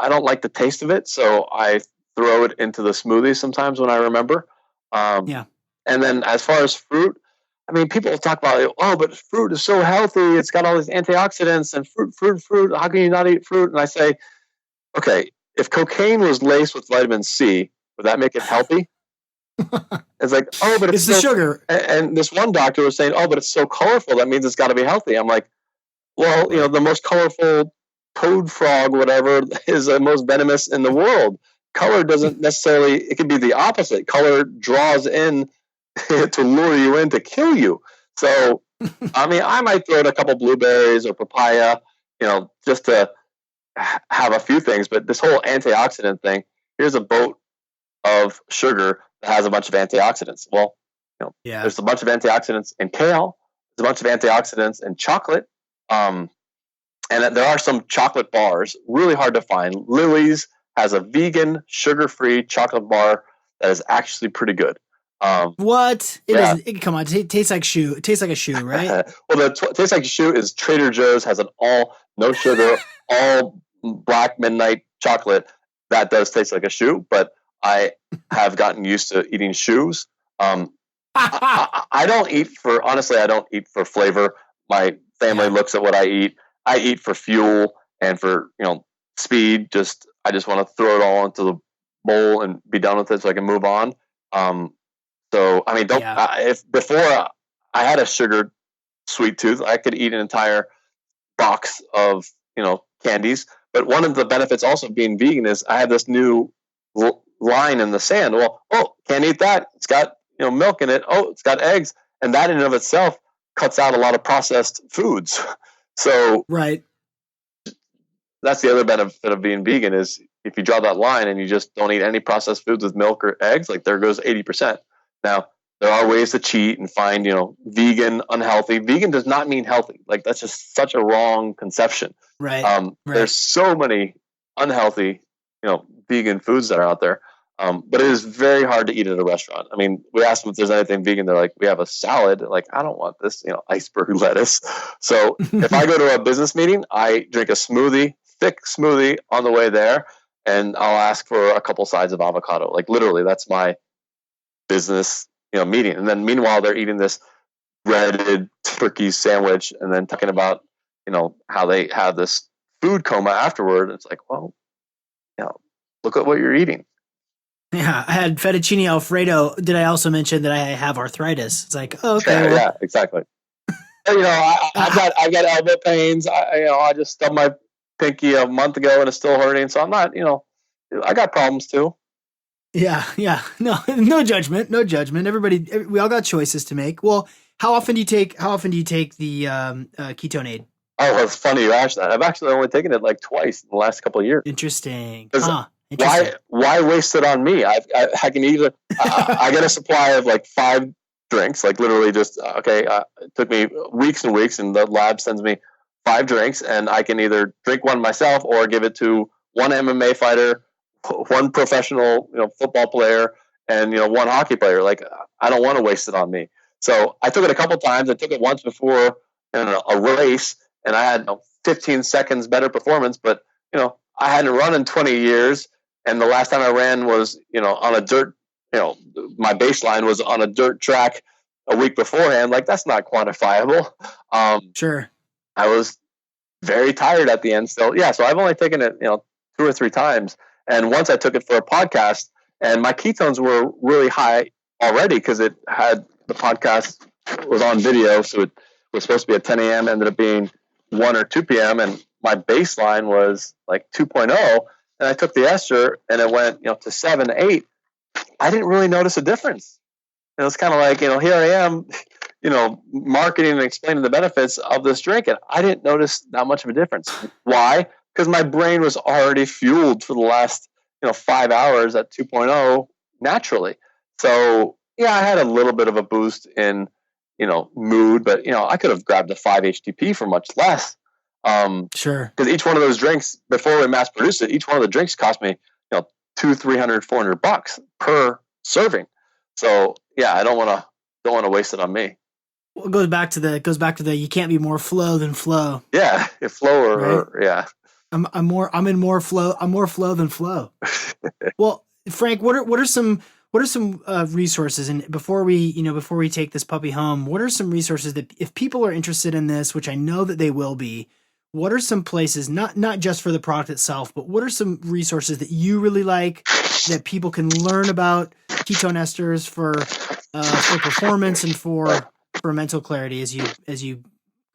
Speaker 2: don't like the taste of it, so I throw it into the smoothie sometimes when I remember. And then as far as fruit, I mean, people talk about, but fruit is so healthy. It's got all these antioxidants and fruit. How can you not eat fruit? And I say, okay, if cocaine was laced with vitamin C, would that make it healthy? It's like, but it's
Speaker 1: the sugar.
Speaker 2: And this one doctor was saying, but it's so colorful. That means it's got to be healthy. I'm like, well, the most colorful toad frog, whatever, is the most venomous in the world. Color doesn't necessarily, it could be the opposite. Color draws in to lure you in to kill you. So, I mean, I might throw in a couple blueberries or papaya, just to have a few things. But this whole antioxidant thing, here's a boat of sugar that has a bunch of antioxidants. Well, there's a bunch of antioxidants in kale. There's a bunch of antioxidants in chocolate. And there are some chocolate bars, really hard to find. Lily's has a vegan, sugar-free chocolate bar that is actually pretty good.
Speaker 1: What? It doesn't. Come on, it tastes like shoe. It tastes like a shoe, right?
Speaker 2: Well, tastes like a shoe is Trader Joe's, has an all no sugar, all black midnight chocolate that does taste like a shoe. But I have gotten used to eating shoes. I don't eat I don't eat for flavor. My family looks at what I eat. I eat for fuel and for speed. I just want to throw it all into the bowl and be done with it so I can move on. So I mean, if before I had a sugar sweet tooth. I could eat an entire box of, candies. But one of the benefits also of being vegan is I have this new line in the sand. Well, can't eat that. It's got, milk in it. Oh, it's got eggs. And that in and of itself cuts out a lot of processed foods. So
Speaker 1: right.
Speaker 2: That's the other benefit of being vegan is if you draw that line and you just don't eat any processed foods with milk or eggs, like there goes 80%. Now, there are ways to cheat and find, vegan, unhealthy. Vegan does not mean healthy. Like that's just such a wrong conception.
Speaker 1: Right.
Speaker 2: Right. There's so many unhealthy, vegan foods that are out there. But it is very hard to eat at a restaurant. I mean, we ask them if there's anything vegan. They're like, we have a salad. Like, I don't want this, iceberg lettuce. So if I go to a business meeting, I drink a thick smoothie on the way there, and I'll ask for a couple sides of avocado. Like literally, that's my business, meeting. And then meanwhile, they're eating this breaded turkey sandwich and then talking about, how they have this food coma afterward. It's like, well, look at what you're eating.
Speaker 1: Yeah, I had fettuccine Alfredo. Did I also mention that I have arthritis? It's like, oh, okay.
Speaker 2: Yeah, exactly. I've got elbow pains. I just stubbed my pinky a month ago and it's still hurting. So I'm not, I got problems too.
Speaker 1: Yeah. No judgment. Everybody, we all got choices to make. Well, how often do you take the Ketoneaid?
Speaker 2: Oh, it's funny you asked that. I've actually only taken it like twice in the last couple of years.
Speaker 1: Interesting.
Speaker 2: Why waste it on me? I can either I get a supply of like 5 drinks, like literally just it took me weeks and weeks, and the lab sends me 5 drinks, and I can either drink one myself or give it to one MMA fighter, one professional football player, and one hockey player. Like I don't want to waste it on me. So I took it a couple times. I took it once before a race, and I had 15 seconds better performance, but I hadn't run in 20 years. And the last time I ran was, on a dirt, my baseline was on a dirt track a week beforehand. Like that's not quantifiable.
Speaker 1: Sure.
Speaker 2: I was very tired at the end still. Yeah. So I've only taken it, 2 or 3 times. And once I took it for a podcast, and my ketones were really high already because it had the podcast was on video. So it was supposed to be at 10 a.m. ended up being 1 or 2 p.m. And my baseline was like 2.0. And I took the ester and it went, to 7, 8. I didn't really notice a difference. It was kind of like, here I am, marketing and explaining the benefits of this drink. And I didn't notice that much of a difference. Why? Because my brain was already fueled for the last, 5 hours at 2.0 naturally. So yeah, I had a little bit of a boost in, mood, but, I could have grabbed a 5 HTP for much less.
Speaker 1: Sure.
Speaker 2: Because each one of those drinks, before we mass produced it, each one of the drinks cost me, $200, $300, $400 per serving. So yeah, I don't want to waste it on me.
Speaker 1: Well, it goes back to the you can't be more flow than flow.
Speaker 2: Yeah, if flow or yeah.
Speaker 1: I'm more flow than flow. Well, Frank, what are some resources, and before we take this puppy home, what are some resources that if people are interested in this, which I know that they will be, what are some places, not just for the product itself, but what are some resources that you really like that people can learn about ketone esters for performance and for mental clarity as you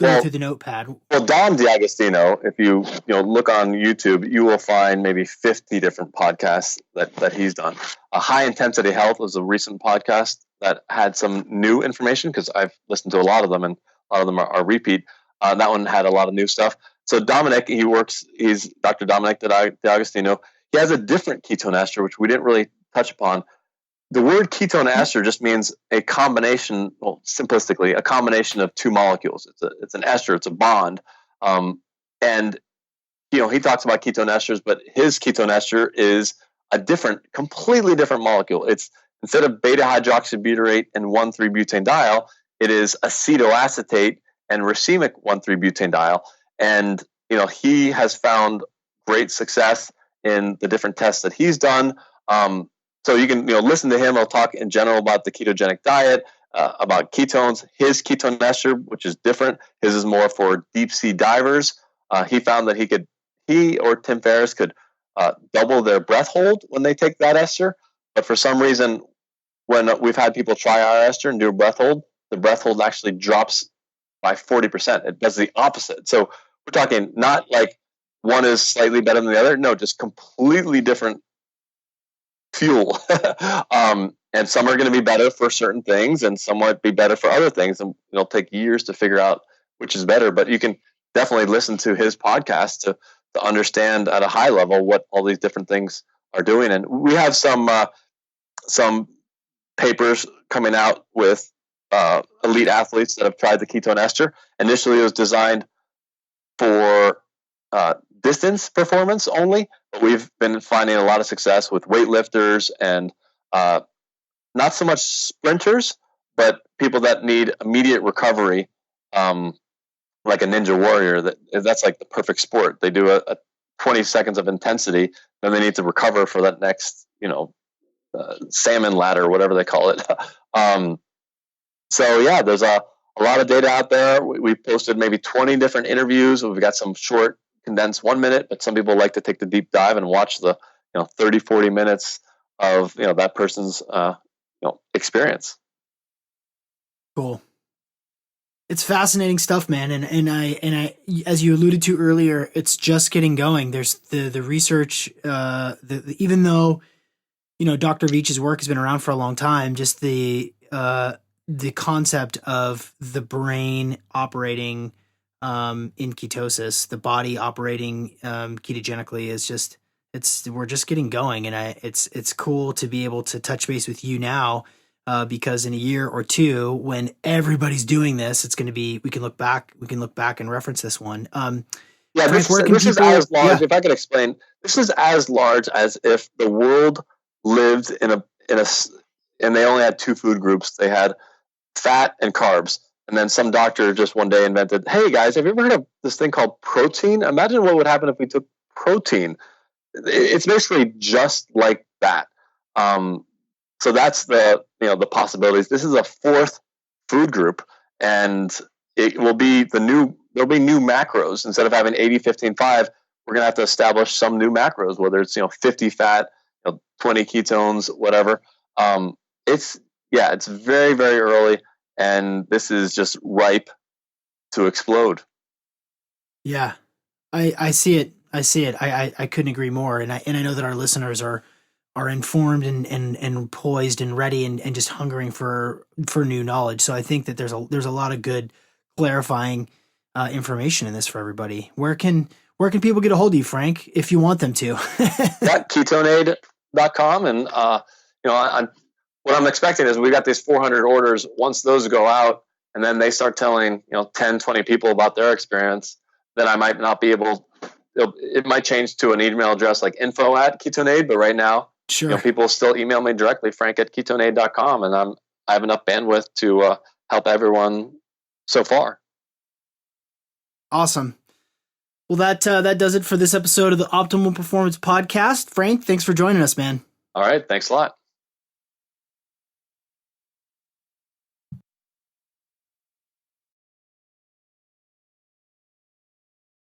Speaker 1: go through the notepad?
Speaker 2: Well, Don D'Agostino, if you look on YouTube, you will find maybe 50 different podcasts that he's done. High Intensity Health was a recent podcast that had some new information because I've listened to a lot of them, and a lot of them are repeat. That one had a lot of new stuff. So Dominic, he's Dr. Dominic D'Agostino. He has a different ketone ester, which we didn't really touch upon. The word ketone ester just means a combination, simplistically, a combination of 2 molecules. It's an ester, it's a bond. And he talks about ketone esters, but his ketone ester is a completely different molecule. It's instead of beta hydroxybutyrate and 1,3-butanediol, it is acetoacetate and racemic 1,3-butanediol. And, he has found great success in the different tests that he's done. So you can, listen to him. He'll talk in general about the ketogenic diet, about ketones. His ketone ester, which is different. His is more for deep sea divers. He found that he or Tim Ferriss could double their breath hold when they take that ester. But for some reason, when we've had people try our ester and do a breath hold, the breath hold actually drops by 40%. It does the opposite. So we're talking not like one is slightly better than the other. No, just completely different fuel. And some are going to be better for certain things, and some might be better for other things. And it'll take years to figure out which is better. But you can definitely listen to his podcast to understand at a high level what all these different things are doing. And we have some papers coming out with elite athletes that have tried the ketone ester. Initially, it was designed for distance performance only, but we've been finding a lot of success with weightlifters and not so much sprinters, but people that need immediate recovery, like a ninja warrior. That's like the perfect sport. They do a 20 seconds of intensity, then they need to recover for that next, salmon ladder, whatever they call it. So yeah, there's a lot of data out there. We posted maybe 20 different interviews. We've got some short, condensed 1 minute, but some people like to take the deep dive and watch the 30, 40 minutes of that person's experience.
Speaker 1: Cool. It's fascinating stuff, man. And I, as you alluded to earlier, it's just getting going. There's the research, even though, Dr. Veach's work has been around for a long time, just the concept of the brain operating, in ketosis, the body operating, ketogenically is just, we're just getting going. And it's cool to be able to touch base with you now, because in a year or two, when everybody's doing this, it's going to be, we can look back and reference this one.
Speaker 2: Frank, this is as large. Yeah. If I could explain, this is as large as if the world lived in a, and they only had two food groups. They had fat and carbs. And then some doctor just one day invented, hey guys, have you ever heard of this thing called protein? Imagine what would happen if we took protein. It's basically just like that. So that's the possibilities. This is a fourth food group, and it will be there'll be new macros. Instead of having 80, 15, 5, we're going to have to establish some new macros, whether it's 50 fat, 20 ketones, whatever. It's very, very early, and this is just ripe to explode.
Speaker 1: Yeah, I see it. I couldn't agree more. And I know that our listeners are informed and poised and ready and just hungering for new knowledge. So I think that there's a lot of good clarifying information in this for everybody. Where can people get a hold of you, Frank, if you want them to?
Speaker 2: Ketoneaid.com. And what I'm expecting is we got these 400 orders. Once those go out and then they start telling 10, 20 people about their experience, then I might not be able. It might change to an email address like info@Ketoneaid, but right now,
Speaker 1: sure,
Speaker 2: people still email me directly, frank@Ketoneaid.com, and I have enough bandwidth to help everyone so far.
Speaker 1: Awesome. Well, that does it for this episode of the Optimal Performance Podcast. Frank, thanks for joining us, man.
Speaker 2: All right, thanks a lot.